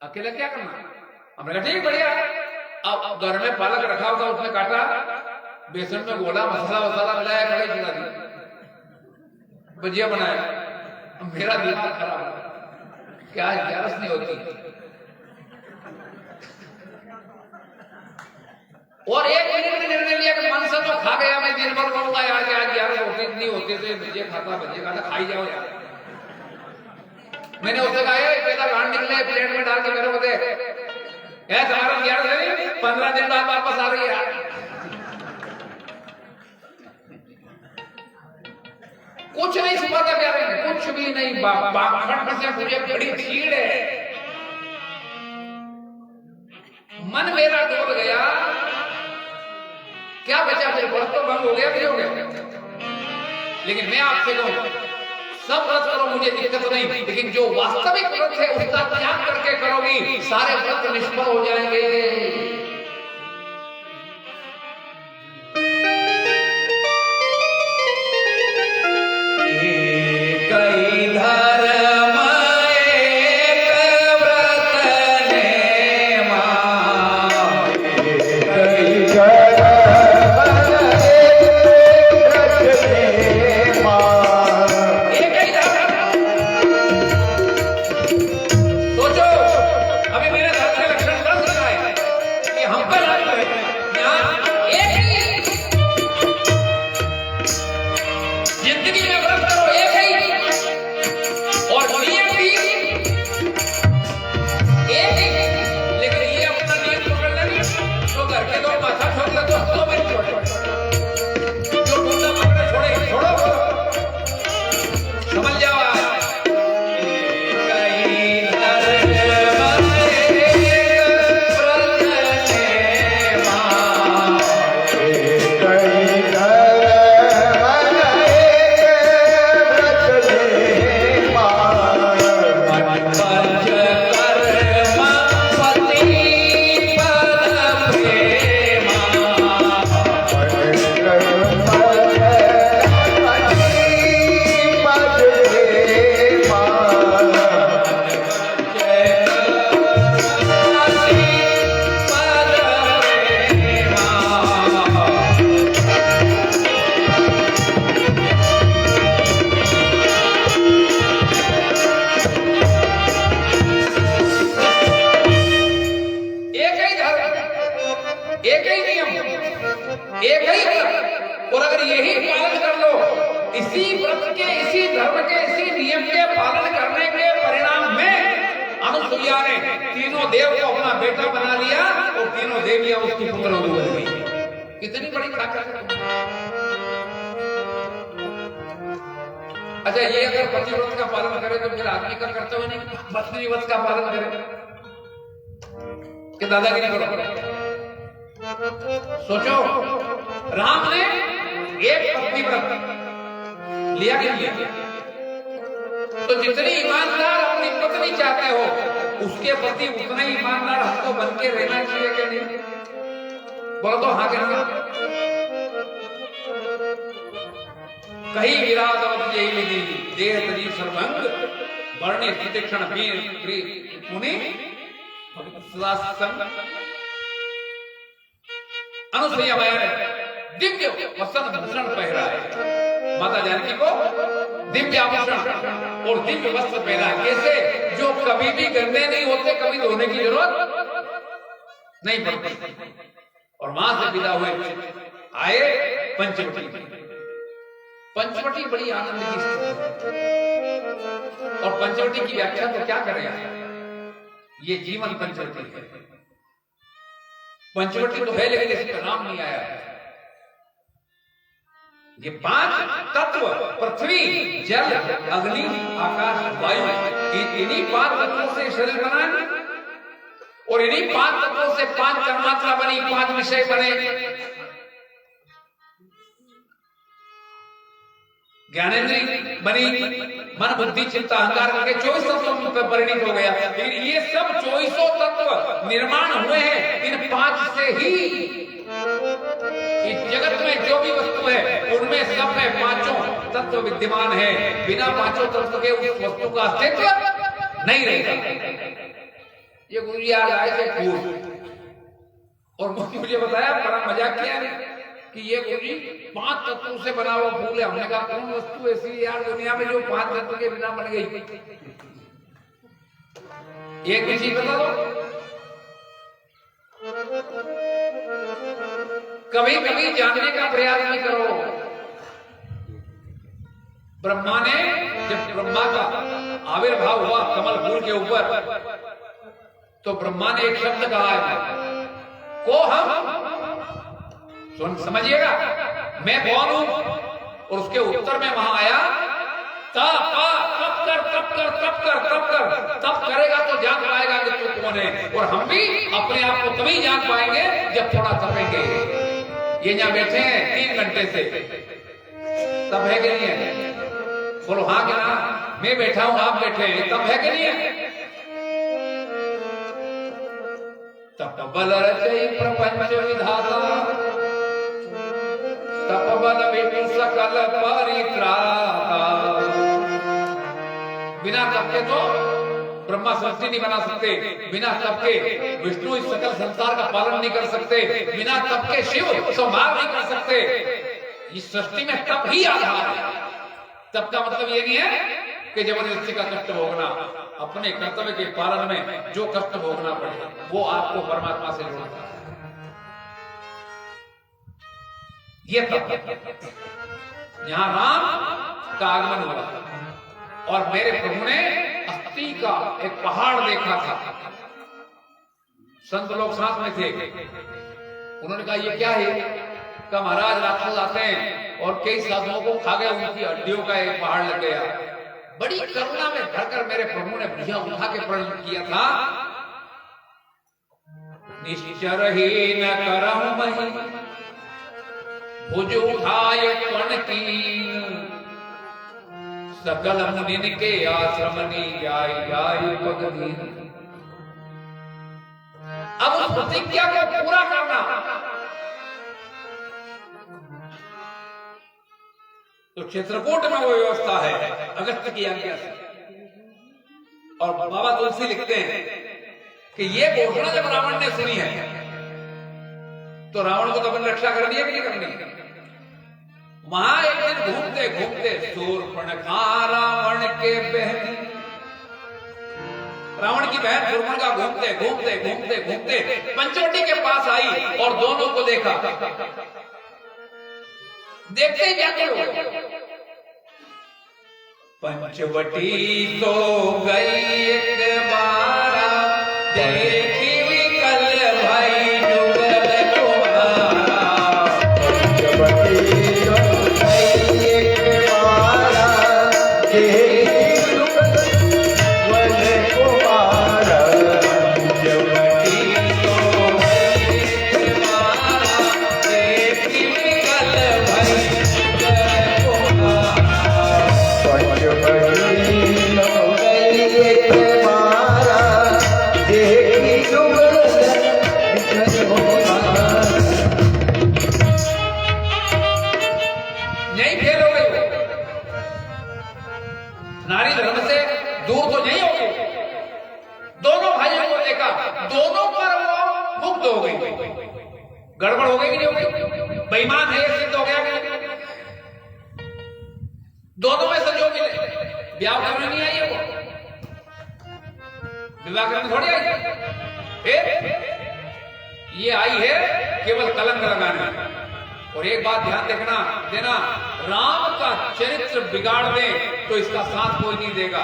अकेला क्या करना। हमने कहा ठीक बढ़िया। अब घर में पालक रखा होता, उसने काटा, बेसन में घोला, मसाला मिलाया, कढ़ाई चढ़ा दी, भजिया बनाया। मेरा दिमाग खराब, क्या 11 नहीं होती। और एक मिनट में निर्णय लिया कि मन से तो खा गया, मैं दिन भर बोलता यार कि आज 11 होते नहीं होते थे, भजिया खाता खाई जाओ यार। मैंने उससे कहा पहला गांड निकले, प्लेट में डाल के मेरे को दे, तुम्हारा 11 15 दिन बाद वापस आ रही है। कुछ नहीं छुपाता प्यारे में, कुछ भी नहीं। बाखट से मुझे बड़ी भीड़ है, मन मेरा डूब गया, क्या बचा? फिर व्रत तो भंग हो गया, भी हो गया। लेकिन मैं आपसे कहूं, सब व्रत करो, मुझे दिक्कत नहीं, लेकिन जो वास्तविक व्रत है उसका त्याग करके करोगी, सारे व्रत निष्फल हो जाएंगे। एक ही व्रत, और अगर यही पालन कर लो, इसी व्रत के, इसी धर्म के, इसी नियम के पालन करने के परिणाम में अनुसुईया ने तीनों देव को अपना बेटा बना लिया और तीनों देवियां उसकी पुत्र बन गई। कितनी बड़ी ताकत है। अच्छा, ये अगर पतिव्रत का पालन करे तो फिर आदमी का कर्तव्य नहीं पत्नीव्रत का पालन करे कि दादागिरी करो? सोचो, राम ने एक पत्नीव्रत लिया कि नहीं लिया? तो जितनी ईमानदार अपनी पत्नी चाहते हो, उसके प्रति उतना ही ईमानदार हमको बन के रहना चाहिए कि नहीं? बोलो तो हाँ कहना। कहीं विराट और यही विधि देह तरी सर्वंग वर्णे प्रतीक्षण मुनि अनुसुईया मैया ने दिव्य वस्त्र भूषण पहरा है। माता जानकी को दिव्य आभूषण और दिव्य वस्त्र पहना है। कैसे? जो कभी भी गंदे नहीं होते, कभी धोने की जरूरत नहीं पड़ती। और वहां से विदा हुए आए पंचवटी। पंचवटी बड़ी आनंद की स्थिति है। और पंचवटी की व्याख्या तो क्या करेगा? ये जीवन पंचवटी है। पंचवटी तो है, लेकिन इस पर नाम नहीं आया। ये 5 तत्व पृथ्वी, जल, अग्नि, आकाश, वायु, इन्हीं 5 तत्वों से शरीर बना है और इन्हीं 5 तत्वों से 5 तन्मात्रा बनी, 5 विषय बने। ज्ञानेंद्रिय बनी, मन बुद्धि चित्त अहंकार करके 24 तत्वों में परिणित हो गया। लेकिन ये सब 24 तत्व निर्माण हुए हैं इन 5 से ही। इस जगत में जो भी वस्तु है उनमें सब में 5 तत्व विद्यमान है। बिना 5 तत्व के उस वस्तु का अस्तित्व नहीं रहेगा। ये गुरु जी आज आए थे फूल, और मुझे बताया, बड़ा मजाक किया कि ये गुरु जी 5 तत्वों से बना हुआ फूल है। हमने कहा कौन वस्तु ऐसी यार दुनिया में जो 5 तत्व के बिना बन गई? एक भी चीज बता दो। कभी कभी जानने का प्रयास नहीं करो। ब्रह्मा ने, जब ब्रह्मा का आविर्भाव हुआ कमल फूल के ऊपर, तो ब्रह्मा ने एक शब्द कहा है को हम सुन समझिएगा, मैं कौन हूं? और उसके उत्तर में वहां आया तप कर, तप कर, तप कर, तप कर। तप करेगा तो जान पाएगा कि तू कौन है। और हम भी अपने आप को तभी जान पाएंगे जब थोड़ा तपेंगे। ये यहां बैठे हैं 3 घंटे से, तब है कि नहीं है? बोलो हाँ कि ना? मैं बैठा हूं, आप बैठे हैं, तब है कि नहीं है? तप बल रचई प्रपंच विधाता, तप बल विष्णु सकल परित्राता। बिना तप के तो ब्रह्मा सृष्टि नहीं बना सकते, बिना तप के विष्णु इस सकल संसार का पालन नहीं कर सकते, बिना तप के शिव संहार नहीं कर सकते। इस सृष्टि में तप ही आधार है। तप का मतलब ये नहीं है कि जबरदस्ती का कष्ट भोगना। अपने कर्तव्य के पालन में जो कष्ट भोगना पड़े वो आपको परमात्मा से जोड़ता है। ये तप। यहां राम का आगमन हुआ और मेरे प्रभु ने अस्थि का एक पहाड़ देखा था। संत लोग साथ में थे। उन्होंने कहा ये क्या है? कहा महाराज राक्षस आते हैं और कई साधुओं को खा गए, उनकी हड्डियों का एक पहाड़ लग गया। बड़ी करुणा में भरकर मेरे प्रभु ने भुजा उठा के प्रण किया था, निश्चर ही न करहु महि, भुज उठाय कण कीन, सकल मुनिन के आश्रम नी जाय जाय पग दीन। अब उस प्रतिज्ञा को पूरा करना। तो चित्रकूट में वो व्यवस्था है अगस्त्य की आज्ञा से। और बाबा तुलसी लिखते हैं कि ये घोषणा जब रावण ने सुनी है तो रावण को तो अपन रक्षा कर दिया कि नहीं करनी। वहां एक दिन घूमते घूमते शूर्पणखा रावण के बहन, रावण की बहन शूर्पणखा घूमते घूमते घूमते घूमते पंचवटी के पास आई और दोनों को देखा। देखते ही व्याकुल हो गए। पंचवटी तो गई एक बारा, देखी विकल भाई जुगल कुमारा। पंचवटी तो गई एक बारा, देखी जुगल कुमारा। पंचवटी तो गई एक बारा, देखी विकल भाई जुगल कुमारा। पंचवटी तो गई एक बारा, देखी जुगल कुमारा। नहीं फेल हो गई, नारी धर्म से दूर तो नहीं हो गई। दोनों भाइयों को देखा, दोनों पर वो मुक्त हो गई। गड़बड़ हो गई कि नहीं हो गई? बेईमान है, सिद्ध हो गया कि नहीं? दोनों में संजोग मिले, ब्याह करने नहीं आई है वो, विवाह करने थोड़ी आई है। ये आई है केवल कलंक लगाने। और एक बात ध्यान देना, राम का चरित्र बिगाड़ दे तो इसका साथ कोई नहीं देगा,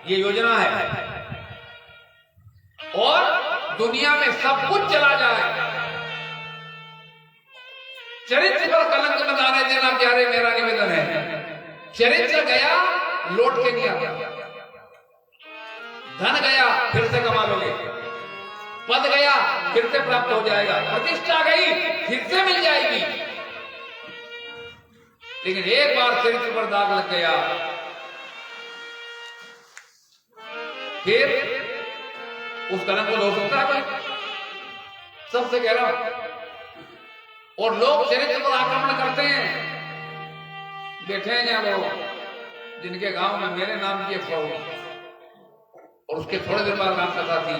ये योजना है। और दुनिया में सब कुछ चला जाए, चरित्र पर कलंक न आने देना प्यारे, मेरा निवेदन है। चरित्र गया लौट के नहीं आता, धन गया फिर से कमा लोगे, पद गया फिर से प्राप्त हो जाएगा, प्रतिष्ठा गई फिर से मिल जाएगी। लेकिन एक बार चरित्र पर दाग लग गया, फिर उस कलंक को धो सकता है कोई? सबसे कह रहा हूं। और लोग चरित्र पर आक्रमण करते हैं। बैठे हैं यहाँ लोग जिनके गांव में मेरे नाम की एक और उसके थोड़े दिन बाद नाम कथा थी,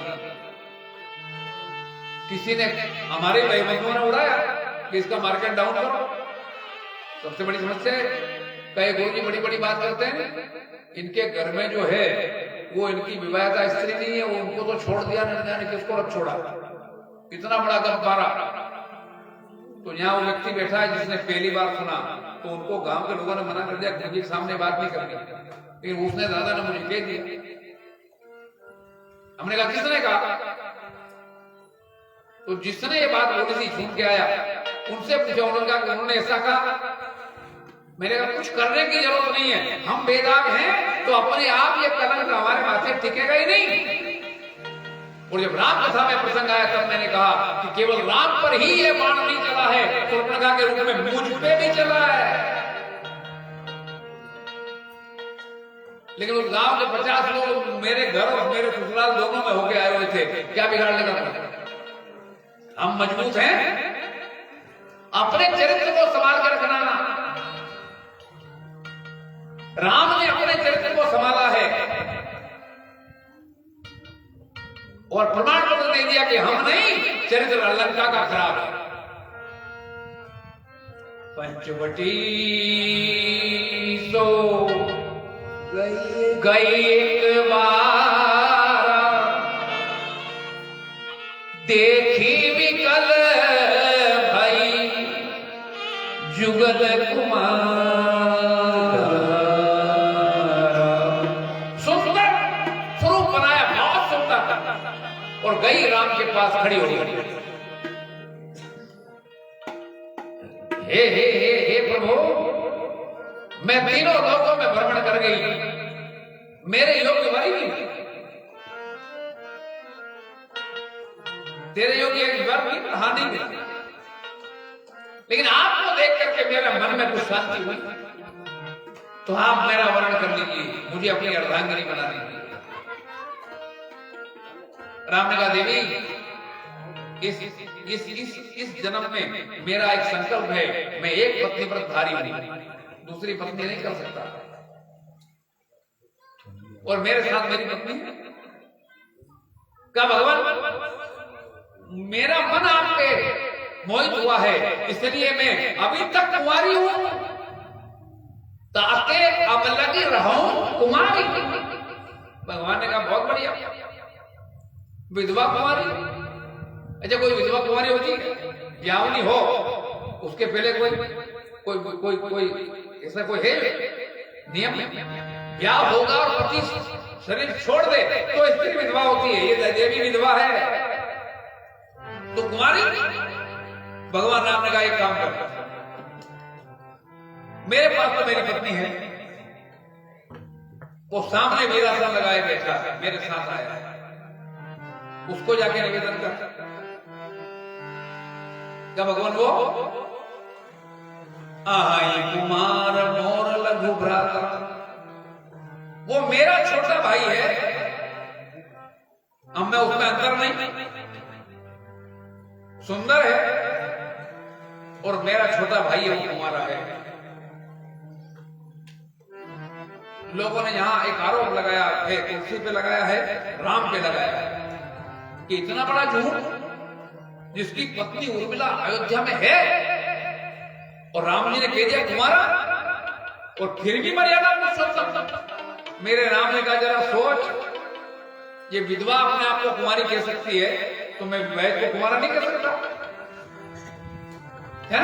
किसी ने हमारे भाई बंधुओं ने उड़ाया कि इसका मार्केट डाउन करो। सबसे बड़ी समस्या है, कई गुरुजी बड़ी बड़ी बात करते हैं, इनके घर में जो है वो इनकी विवाहिता स्त्री नहीं है, वो उनको तो छोड़ दिया, न जाने किसको रख छोड़ा। इतना बड़ा गप्पारा। तो यहाँ वो व्यक्ति बैठा है जिसने पहली बार सुना, तो उनको गांव के लोगों ने मना कर दिया गुरुजी के सामने बात नहीं करनी, लेकिन उसने दादा ने मुझे कह दिया। हमने कहा किसने कहा? तो जिसने ये बात बोली थी सुन के आया, उनसे पूछा, उन्होंने ऐसा कहा। मैंने कहा कुछ करने की जरूरत नहीं है, हम बेदाग हैं तो अपने आप ये कलंक हमारे माथे टिकेगा ही नहीं। और जब राम कथा में प्रसंग आया तब मैंने कहा कि केवल राम पर ही ये बाण नहीं चला है, सुर्पणखा के रूप में मुझ पे भी चला है। लेकिन उस गांव के 50 लोग मेरे घर और मेरे ससुराल दोनों में होके आए हुए थे, क्या बिगाड़ने का? हम मजबूत हैं, अपने चरित्र को संभाल कर रखना। राम ने अपने चरित्र को संभाला है और प्रमाण पत्र दे दिया कि हम नहीं, चरित्र लंका का खराब है। पंचवटी सो गई एक बार, देखी विकल भाई जुगल कुमार। सुंदर स्वरूप बनाया, बहुत सुंदर। और गई राम के पास खड़ी हो गई। हे प्रभु, मैं तीनों लोकों में भ्रमण कर गई, मेरे योग्य वाली नहीं, तेरे योग्य एक वर भी हानि नहीं, लेकिन आपको देख करके मेरा मन में कुछ शांति हुई, तो आप मेरा वर्णन कर लीजिए, मुझे अपनी अर्धांगिनी बना दीजिए। राम ने कहा देवी, इस जन्म में मेरा एक संकल्प है, मैं एक पत्नी व्रतधारी हूं, दूसरी पत्नी नहीं कर सकता, और मेरे साथ मेरी पत्नी है। क्या भगवान, मेरा मन आपके मोहित हुआ है, इसलिए मैं अभी तक कुंवारी हूं, ताकि अब लगी रहूं कुमारी। भगवान ने कहा बहुत बढ़िया, विधवा कुमारी। अच्छा, कोई विधवा कुमारी होती है, यावनी हो, उसके पहले कोई कोई ऐसा कोई है नियम? ब्याह होगा और पति शरीर छोड़ दे तो स्त्री विधवा होती है, ये देवी विधवा है। तो कुमारी भगवान राम ने कहा एक काम कर, मेरे पास तो मेरी पत्नी है, वो सामने वीरासन लगाए बैठा है, मेरे साथ आया है, उसको जाके निवेदन कर। क्या भगवान वो आई कुमार मोर लघु भ्राता, वो मेरा छोटा भाई है, अब मैं उसमें अंतर नहीं, सुंदर है और मेरा छोटा भाई है, वो कुमारा है। लोगों ने यहां एक आरोप लगाया है, तुलसी पे लगाया है, राम पे लगाया है कि इतना बड़ा झूठ, जिसकी पत्नी उर्मिला अयोध्या में है और राम जी ने कह दिया कुमारा, और फिर भी मर्यादा पुरुषोत्तम। मेरे राम ने कहा जरा सोच, ये विधवा अपने आप को कुमारी कह सकती है, तो मैं वैद को कुमारा नहीं कह सकता है?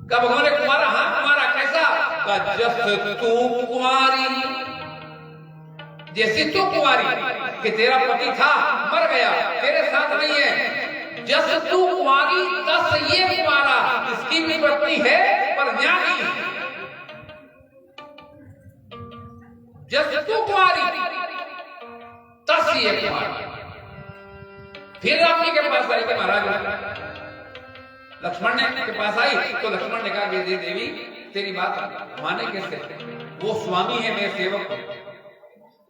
क्या भगवान ने कुमारा? हाँ कुमारा। कैसा? का जस तू कुमारी, जैसे तू कुमारी कि तेरा पति था मर गया, तेरे साथ नहीं है, जस तू कुमारी तस ये कुमारा, इसकी भी पत्नी है पर ज्ञानी। जस तू कुमारी तस ये कुमारा। फिर राम जी के पास आई कि महाराज, लक्ष्मण ने के पास आई तो लक्ष्मण ने कहा कि देवी तेरी बात माने कैसे, वो स्वामी है, मैं सेवक हूं,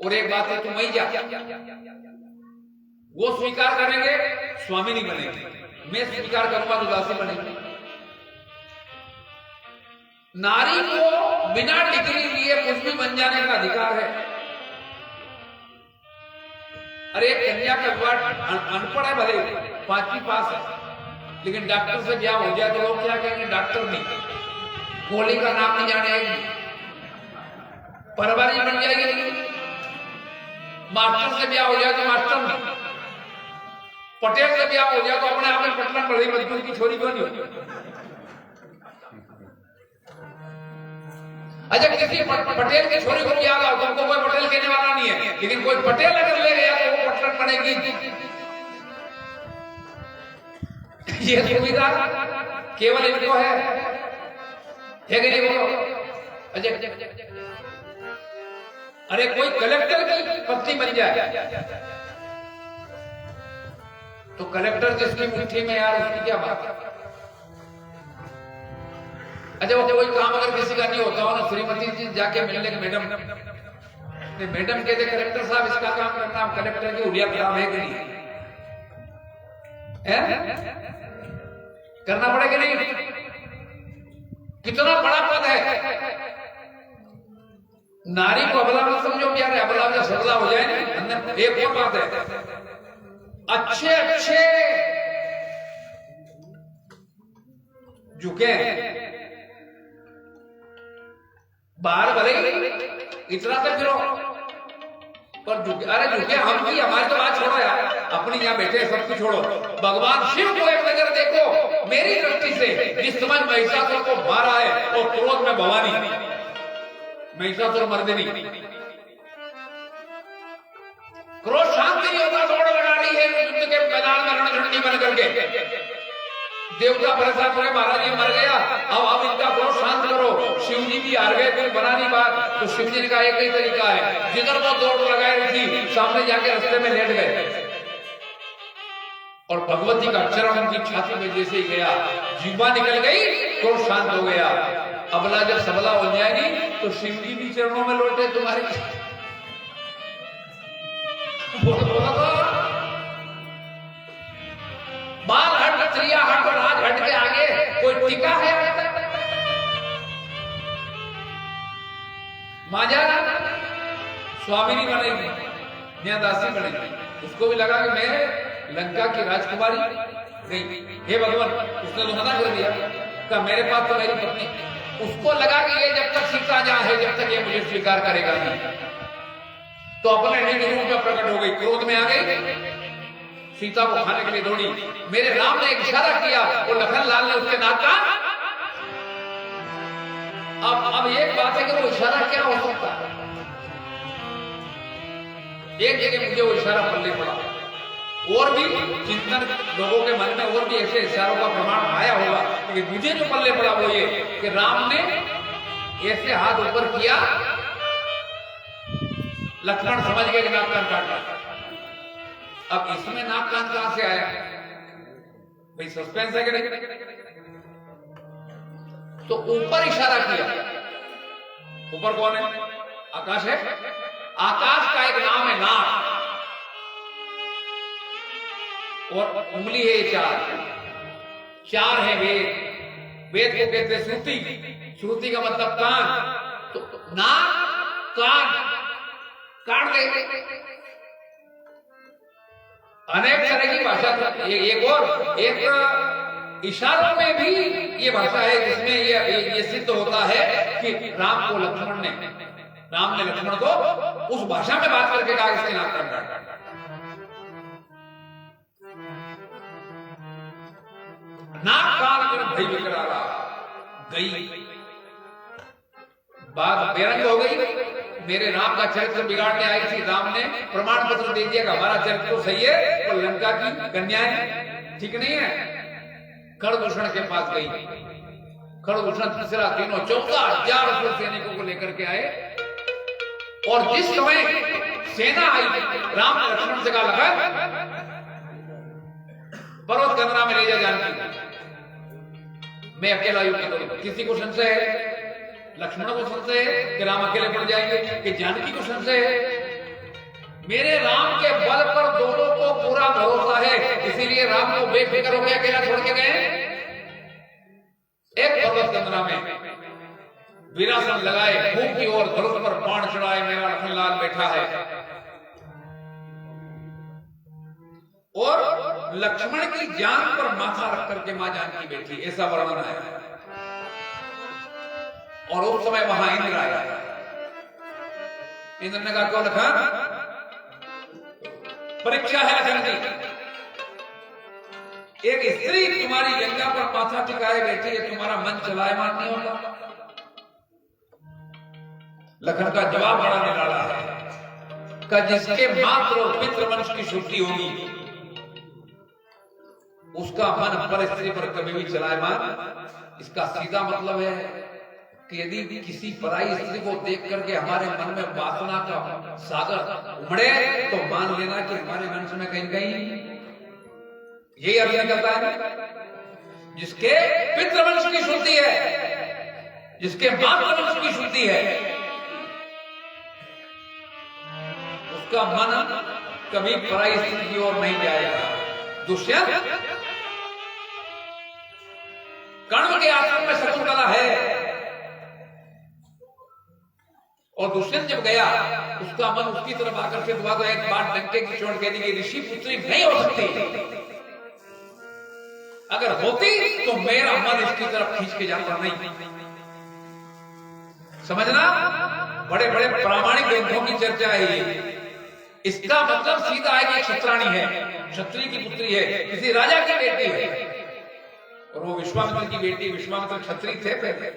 और एक बात है तुम वही जा, वो स्वीकार करेंगे स्वामी नहीं बनेंगे, मैं स्वीकार करूंगा तो दासी बनेंगे। नारी को बिना डिग्री लिए कुछ भी बन जाने का अधिकार है। अरे कन्या का विवाह अनपढ़ है, भले 5वीं पास है, लेकिन डॉक्टर से ब्याह हो जाए तो लोग क्या कहेंगे? डॉक्टर नहीं, कोहली का नाम नहीं जाने, परवारी बन जाएगी। मास्टर से ब्याह हो जाए तो मास्टर नहीं, पटेल से ब्याह हो जाए तो अपने आप में पटना पड़ी मजदूर की छोरी क्यों नहीं होती? अच्छा किसी पटेल की छोरी को ब्याह हो, तुमको कोई पटेल कहने वाला नहीं है, लेकिन कोई पटेल अगर ले गया तो वो पटना पड़ेगी। ये सुविधा केवल इनको है कि नहीं बोलो? अरे कोई कलेक्टर की पत्नी बन जाए तो कलेक्टर जिसकी मुट्ठी में यार, उसकी क्या बात है? अच्छा वो कोई काम अगर किसी का नहीं होता हो ना, श्रीमती जी जाके मिलने के मैडम, मैडम कहते कलेक्टर साहब इसका काम करना, कलेक्टर की उड़िया खराब है कि नहीं है? करना पड़ेगा नहीं? कितना बड़ा पद है। नारी को अबला मत समझो प्यारे, अबला जब सबला हो जाए ना अंदर। एक और बात है, अच्छे अच्छे झुके बाहर भले इतना तक गिरो पर झुके, अरे झुके हम भी, हमारी तो बात छोड़ो यार, अपनी यहाँ बैठे सबको छोड़ो। भगवान शिव को एक नजर देखो मेरी दृष्टि से, जिस समय महिषासुर को मारा है और क्रोध में भवानी, महिषासुर मर्दिनी, क्रोध शांति नहीं होता, दौड़ लगा रही है युद्ध के मैदान में रणझंडी बन करके। देवता परेशान हो गए, महाराज ये मर गया, अब इनका क्रोध शांत करो। शिव जी भी हार गए, फिर बना नहीं बात, तो शिव जी का एक ही तरीका है, जिधर वो दौड़ लगाए रही थी सामने जाके रास्ते में लेट गए और भगवती का चरण उनकी छाती में जैसे ही गया, जीवा निकल गई, क्रोध शांत हो गया। अबला जब सबला हो जाएगी तो शिव जी भी चरणों में लौटे तुम्हारी। बोला बाल हट, त्रिया हट और आज हट के आगे कोई टीका है? माजा स्वामिनी बनेगी, न्यायदासी बनेगी। उसको भी लगा कि मैं लंका की राजकुमारी नहीं, हे भगवान उसने तो मना कर दिया, कहा मेरे पास तो मेरी पत्नी। उसको लगा कि ये जब तक सीता जहां है, जब तक ये मुझे स्वीकार करेगा नहीं, तो अपने निज रूप में प्रकट हो गई, क्रोध में आ गई, सीता को खाने के लिए दौड़ी। मेरे राम ने एक इशारा किया और लखन लाल ने उसके नाक का। अब एक बात है कि वो इशारा क्या हो सकता है। एक जगह मुझे वो इशारा पल्ले पड़ा, और भी चिंतन लोगों के मन में और भी ऐसे इशारों का प्रमाण आया होगा, लेकिन मुझे जो पल्ले पड़ा वो ये कि राम ने ऐसे हाथ ऊपर किया, लक्ष्मण समझ गए कि नाक कान काट रहा। अब इसमें नाक कान कहां से आया भाई, सस्पेंस है कि नहीं। तो ऊपर इशारा किया, ऊपर कौन है? आकाश है। आकाश का एक नाम है नाक, और उंगली है चार है वेद। वेद को कहते हैं श्रुति, श्रुति का मतलब कान। तो नाक कान काट दे। अनेक तरह की भाषा, एक इशारों में भी ये भाषा है जिसमें ये सिद्ध होता है कि राम ने लक्ष्मण को उस भाषा में बात करके कहा इसके नाक काट। नाक कान कर भई विकराला गई, बात बेरंग हो गई। मेरे राम का चरित्र बिगाड़ने आई थी, राम ने प्रमाण पत्र दे दिया कि हमारा चरित्र तो सही है और लंका की कन्याएं ठीक नहीं है। खरदूषण के पास गई, खरदूषण तीसरा तीनों 14,000 सैनिकों को लेकर के आए, और जिस समय सेना आई राम ने लक्ष्मण से कहा लखन पर्वत गंगा में ले जा जानकी, मैं अकेला युद्ध करूं। किसी को संशय है? लक्ष्मण को संशय है कि राम अकेले पड़ जाएंगे, कि जानकी को संशय है? मेरे राम के बल पर दोनों को पूरा भरोसा है, इसीलिए राम को बेफिक्र हो गया, अकेला छोड़ के गए। एक पर्वत गंगा में वीरासन लगाए, मुंह की ओर धनुष पर बाण चढ़ाए, मेरा लखनलाल बैठा है, और लक्ष्मण की जान पर माथा रख करके मां जानकी बैठी, ऐसा वर्णन है। और उस समय वहां इंद्र आया। इंद्र ने कहा क्यों लखन, परीक्षा है लखन की। एक स्त्री तुम्हारी गंगा पर माथा टिकाए बैठी है, तुम्हारा मन चलायमान नहीं होगा? लखन का जवाब बड़ा निराला है कि जिसके मात्र और पितृ वंश की शुद्धि होगी उसका मन पर स्त्री पर कभी भी चलायमान। इसका सीधा मतलब है कि यदि किसी पराई स्त्री को देख करके हमारे मन में वासना का सागर उमड़े तो मान लेना कि हमारे वंश में कहीं कहीं यही अर्थ निकलता है। जिसके पितृवंश की शुद्धि है, जिसके मातृवंश की शुद्धि है, उसका मन कभी पराई स्त्री की ओर नहीं जाएगा। दुष्यंत कर्ण के आश्रम में शकुंतला है, और दुष्यंत जब गया उसका मन उसकी तरफ आकर्षित हुआ, तो एक बात डंके की चोट कह दी कि ऋषि पुत्री नहीं हो सकती, अगर होती तो मेरा मन इसकी तरफ खींच के जाता नहीं। समझना, बड़े बड़े प्रामाणिक ग्रंथों की चर्चा है ये। इसका मतलब सीधा है कि क्षत्राणी है, क्षत्रिय की पुत्री है, किसी राजा की बेटी है, और वो विश्वामित्र की बेटी। विश्वामित्र क्षत्रिय थे पहले।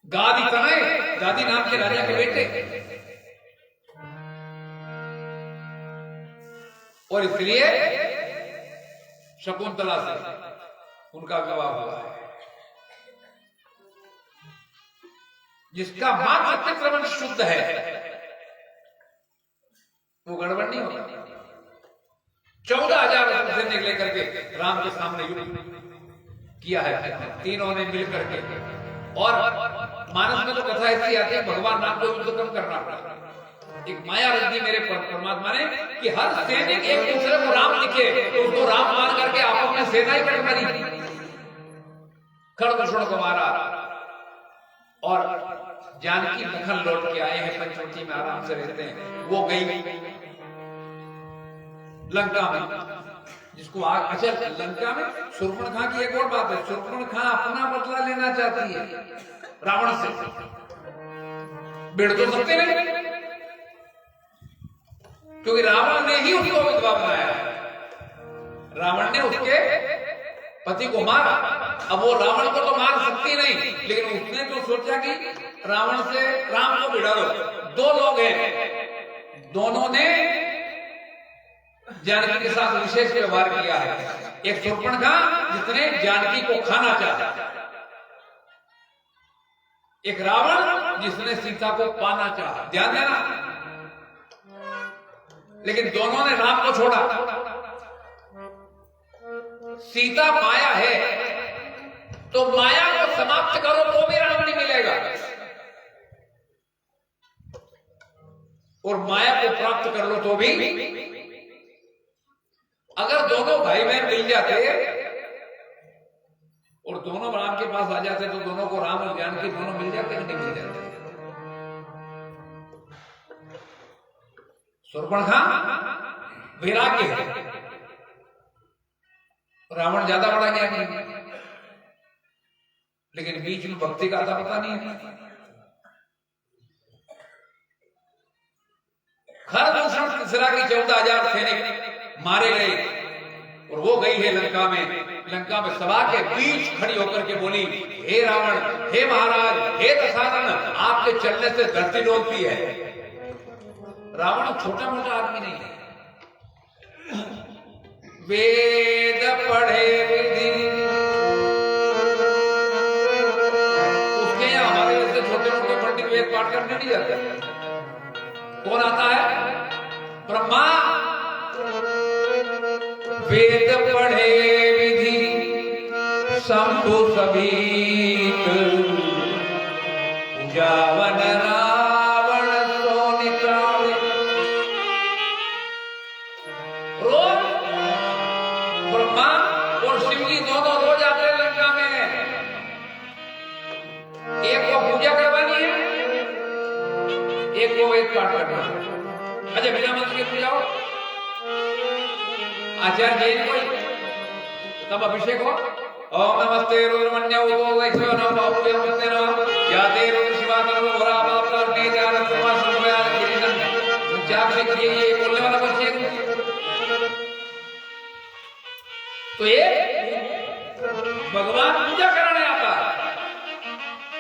गादी तनय, गादी नाम के राजा के बेटे, और इसलिए शकुंतला से उनका विवाह हुआ है। जिसका मात्र पितृवंश शुद्ध है वो गड़बड़ नहीं होता। 14,000 सैनिक लेकर के राम के सामने युद्ध किया है तीनों ने मिलकर के। और मानस में तो कथा ऐसी आती है, भगवान राम को युद्ध कम करना पड़ा। एक माया रच दी मेरे परमात्मा ने कि हर सैनिक एक दूसरे को राम दिखे तो उसको राम मान करके आपस में सेना ही कट मारी, खरदूषण को मारा। और जानकी लखन लौट के आए हैं, पंचवटी में आराम से रहते हैं। वो गई लंका में, जिसको अच्छा लंका में शूर्पणखा की एक और बात है, शूर्पणखा अपना बदला लेना चाहती है रावण से। बिड़ तो सकते नहीं, क्योंकि रावण ने ही उसको विधवा बनाया। रावण ने उसके पति को मारा। अब वो रावण को तो मार सकती नहीं, लेकिन उसने तो सोचा कि रावण से राम को भिड़ा दो। दो लोग हैं, दोनों ने जानकी के साथ विशेष व्यवहार किया है। एक शूर्पणखा जिसने जानकी को खाना चाहा, एक रावण जिसने सीता को पाना चाहा। ध्यान देना, लेकिन दोनों ने राम को छोड़ा। सीता माया है, तो माया को समाप्त करो तो भी राम नहीं मिलेगा, और माया को प्राप्त कर लो तो भी। अगर दोनों भाई बहन मिल जाते और दोनों राम के पास आ जाते तो दोनों को राम और जानकी दोनों मिल जाते कि नहीं मिल जाते? शूर्पणखा वैराग्य है, रावण ज्यादा बड़ा ज्ञानी है, लेकिन बीच में भक्ति का आता पता नहीं है। खरदूषण तीसरा की 14,000 सैनिक मारे गए, और वो गई है लंका में। लंका में सभा के बीच खड़ी होकर के बोली, हे रावण, हे महाराज, हे दशानन, आपके चलने से धरती डोलती है। रावण छोटा मोटा आदमी नहीं है। वेद पढ़े विधि, उसके यहाँ हमारे जैसे छोटे मोटे पंडित वेद पाठ करने नहीं जाते। कौन आता है? ब्रह्मा। वेद पढ़े विधि शंभु सभीत, पूजावन रावण सो निकाले। रोज ब्रह्मा और शिव जी दोनों रोज आते हैं लंका में। एक को पूजा करवानी है, एक को वेद पाठ करना है। अच्छा, बिना मंत्र के पूजा हो, आचार्य जैन कोई, तब अभिषेक हो। ओम नमस्ते रुद्रमन्य उतो वैश्व नमः बाहुल्य नमस्ते नमः याते रुद्र शिवा नमः भरा बापला ने ध्यान सर्वा सर्वया गिरिजन चाप से करिए। ये बोलने वाला कौन है? तो ये भगवान पूजा कराने आता है,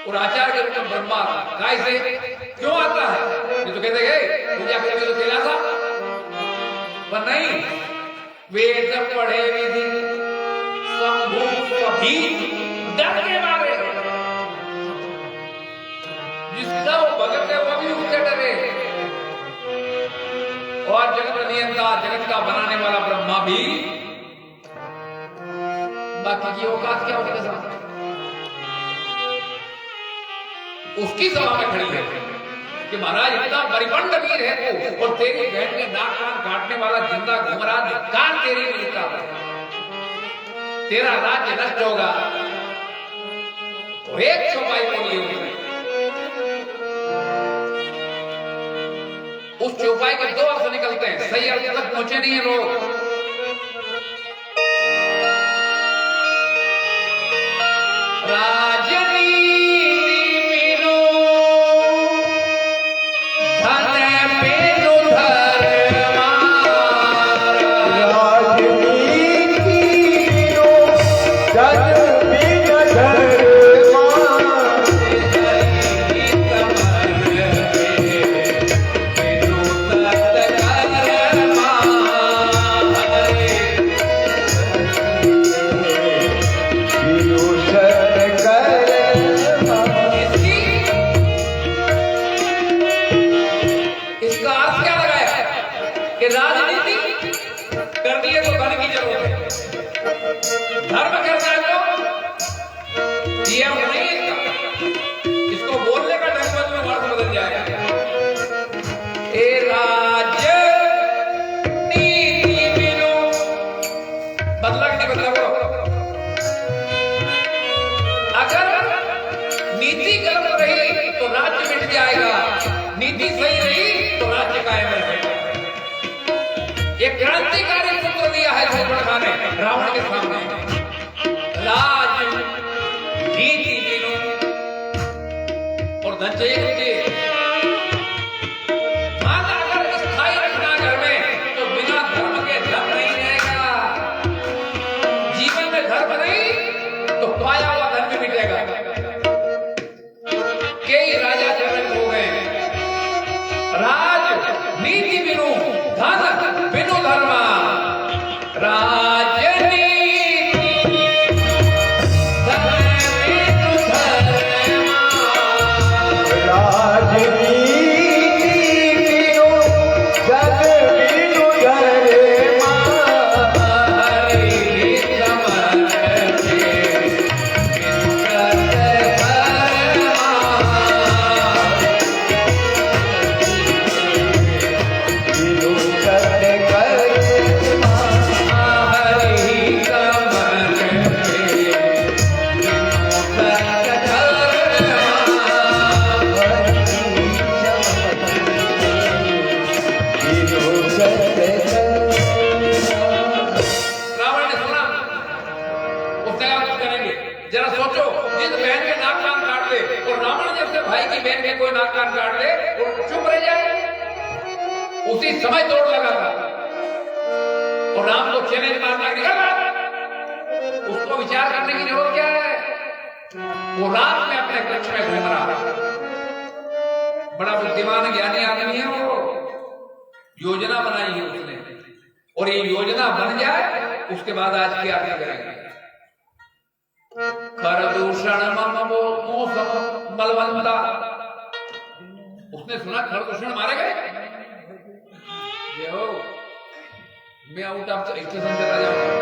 और आचार्य के रूप में ब्रह्मा गाय से क्यों आता है? ये तो कहते गए पूजा करेंगे तो कैलाश, पर नहीं। वेद पढ़े विधि शंभु सभीत, डर के मारे। जिसका वो भगत है वो भी उससे डरे। और जगत नियंता, जगत का बनाने वाला ब्रह्मा भी, बाकी की औकात क्या होगी? उसकी सभा में खड़ी है कि महाराज इतना परिपंड वीर है तू, और तेरी बहन के नाक कान काटने वाला जिंदा घूम रहा, धिक्कार तेरी वीरता पर। तेरा राज्य नष्ट होगा। और एक चौपाई बोली उसने, उस चौपाई के दो अर्थ निकलते हैं, सही अर्थ तक पहुंचे नहीं है लोग। एक क्रांतिकारी सूत्र दिया है शूर्पणखा ने रावण के सामने। राज नीति दिनों और धन चाहिए। अगर स्थायी रखना घर में धर्म नहीं तो पाया हुआ धन भी मिटेगा। कई राजा जनक हो गए, राज नीति बिनु धन बिनु धर्म, राजनीति धन बिनु धर्म, राजनीति बिनु जग बिनु धर्म, हरि समर के बिनु रावण ने सुना, उसने कहा कुछ करेंगे। जरा सोचो, जिस बहन के नाक कान काट दे और रावण जैसे भाई की बहन के कोई नाक कान काट दे और चुप रह जाए, उसी समय तोड़ लगा था और राम को चैलेंज मारना निकल। उसको विचार करने की जरूरत क्या है? वो रात में अपने कक्ष में घूम रहा, बड़ा बुद्धिमान ज्ञानी आदमी है वो। योजना बनाई है उसने, और ये योजना बन जाए उसके बाद आज की आज्ञा करेंगे। खरदूषण मम मोसम बलवंता, उसने सुना खरदूषण मारे गए। ये हो, मैं आउट ऑफ स्टेशन चला जाऊंगा,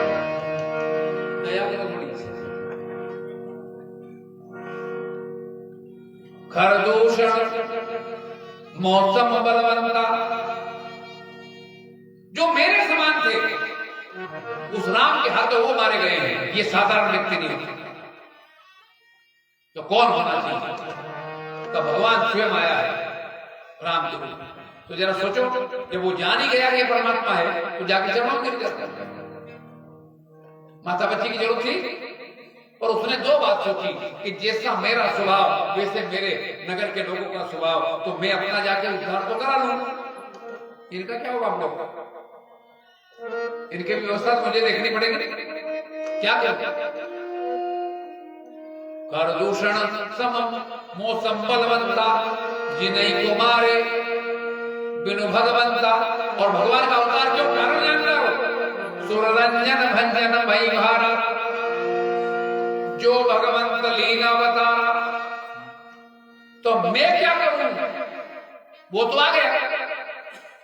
दया करो थोड़ी। खरदूषण मौसम बलवंता, जो मेरे समान थे उस राम के हाथों वो मारे गए हैं। ये साधारण व्यक्ति नहीं होते, तो कौन होना चाहिए? तो भगवान स्वयं आया है राम के रूप। तो जरा सोचो, जब वो जान ही गया कि परमात्मा है तो जाके जवाब गिर जाता। माता बच्ची की जरूरत थी, और उसने दो बात सोची कि जैसा मेरा स्वभाव वैसे मेरे नगर के लोगों का स्वभाव, तो मैं अपना जाके उद्धार तो करा लूं। इनका क्या होगा? हम लोग इनकी व्यवस्था मुझे देखनी पड़ेगी। क्या कर खरदूषण समम मौसम बलवंता, जिन्हीं को मारे बिनु भगवंता। और भगवान का अवतार क्यों? कारण जानता हो? सुररंजन भंजन भई भारा, जो भगवंत लीला अवतारा। तो मैं क्या करूं? वो तो आ गया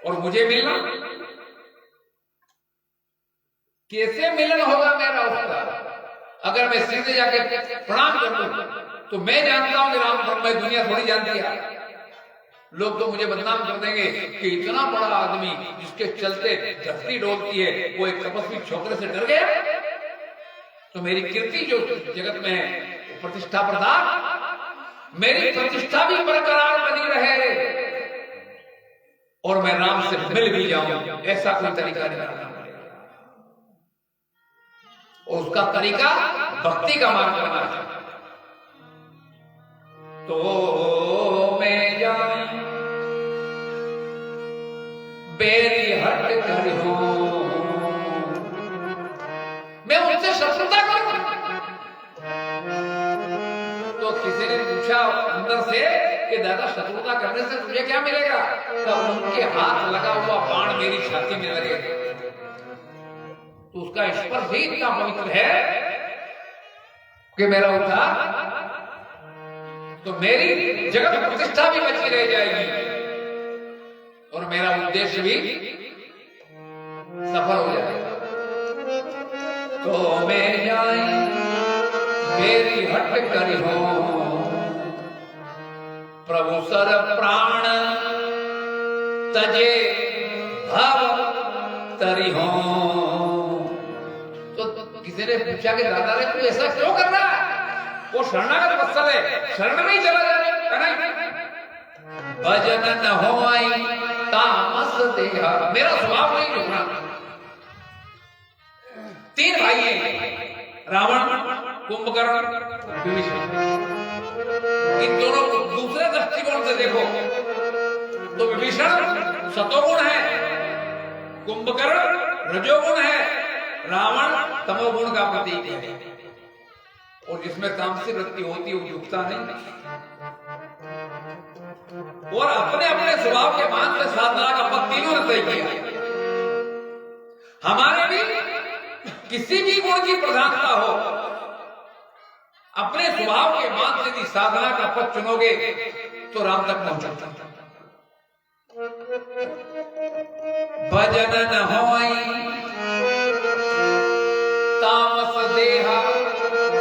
और मुझे मिलना, कैसे मिलन होगा मेरा उसका? अगर मैं सीधे जाके प्रणाम कर दूं तो मैं जानता हूं कि राम ब्रह्म दुनिया थोड़ी जानती है। लोग तो मुझे बदनाम कर देंगे कि इतना बड़ा आदमी जिसके चलते धरती डोलती है, वो एक तपस्वी छोकरे से डर गया। तो मेरी कीर्ति जो जगत में है, प्रतिष्ठा प्रदान, मेरी प्रतिष्ठा भी बरकरार बनी रहे और मैं राम से मिल भी जाऊं, ऐसा कोई तरीका निकालना पड़ेगा। और उसका तरीका भक्ति का मार्ग बना है। तो मैं जाऊं बेरी हट कर हूं, मैं उनसे शत्रुता करूं। तो किसी ने पूछा अंदर से कि दादा शत्रुता करने से तुझे क्या मिलेगा? तो उनके हाथ लगा हुआ बाण मेरी छाती में लगे, तो उसका स्पर्श ही इतना पवित्र है कि मेरा उद्धार, तो मेरी जगत प्रतिष्ठा भी बची रह जाएगी और मेरा उद्देश्य भी सफल हो जाएगा। तो मैं जाए मेरी हट करी हो, प्रभु सर प्राण तजे भव तरी हो। तो किसी ने पूछा कि दादा रे तू ऐसा क्यों कर रहा है? वो शरणागत वत्सल है, शरण में ही चला जाए। भजन न हो आई तामस देहा, मेरा स्वभाव नहीं झुकना। तीन भाई हैं, रावण, कुंभकर्ण, विभीषण। इन दोनों को दूसरे दृष्टिकोण से देखो तो विभीषण सतोगुण है, कुंभकर्ण रजोगुण है, रावण तमोगुण का प्रतीक है और जिसमें तामसी वृत्ति होती है वो झुकता नहीं और अपने अपने स्वभाव के मान से साधना का पद तीनों ने तय किया। हमारे भी किसी भी गुण की प्रधानता हो, अपने स्वभाव के मान से यदि साधना का पद चुनोगे तो राम तक पहुंचोगे। भजन न होई तामस देहा,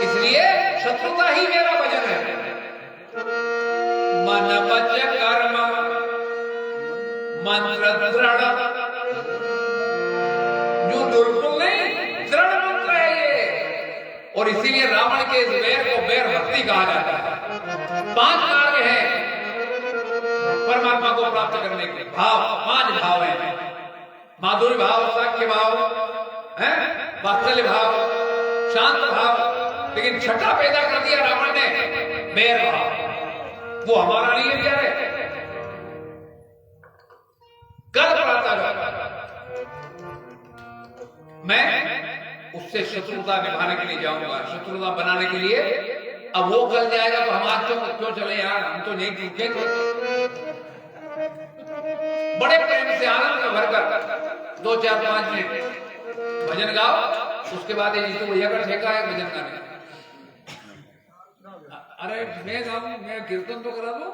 इसलिए शत्रुता ही मेरा भजन है। मन वच कर्म मंत्र दृढ़, जो दुर्गुण नहीं दृढ़ मंत्र है ये। और इसीलिए रावण के इस बैर को बैर भक्ति कहा जाता है। 5 कार्य हैं परमात्मा को प्राप्त करने के, भाव 5 भाव हैं, माधुर्य भाव, साख्य भाव है, वात्सल्य भाव, शांत भाव। लेकिन छठा पैदा कर दिया रावण ने, बैर भाव। वो हमारा नहीं है, क्या है? कल प्रातः मैं उससे शत्रुता निभाने के लिए जाऊंगा, शत्रुता बनाने के लिए। अब वो कल जाएगा तो हम आज क्यों चले यार, हम तो नहीं टूटे थे। बड़े प्रेम से आनंद में भरकर 2, 4, 5 मिनट भजन गाओ, उसके बाद ये जिसको भैया का ठेका है भजन गाने। अरे मैं गाऊं, मैं कीर्तन तो करा दो,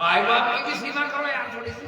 आय बाप की भी सीमा करो यार थोड़ी सी।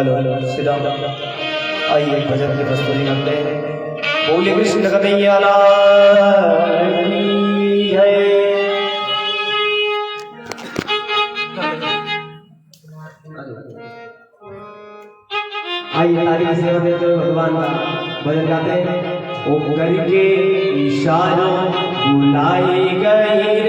बोलो श्री राम। आइए भजन की प्रस्तुति करते हैं। बोले कृष्ण कन्हैया लाल की जय। आइए ताली की सेवा देते हुए भगवान का भजन गाते हैं। ओ करके इशारों बुलाई गई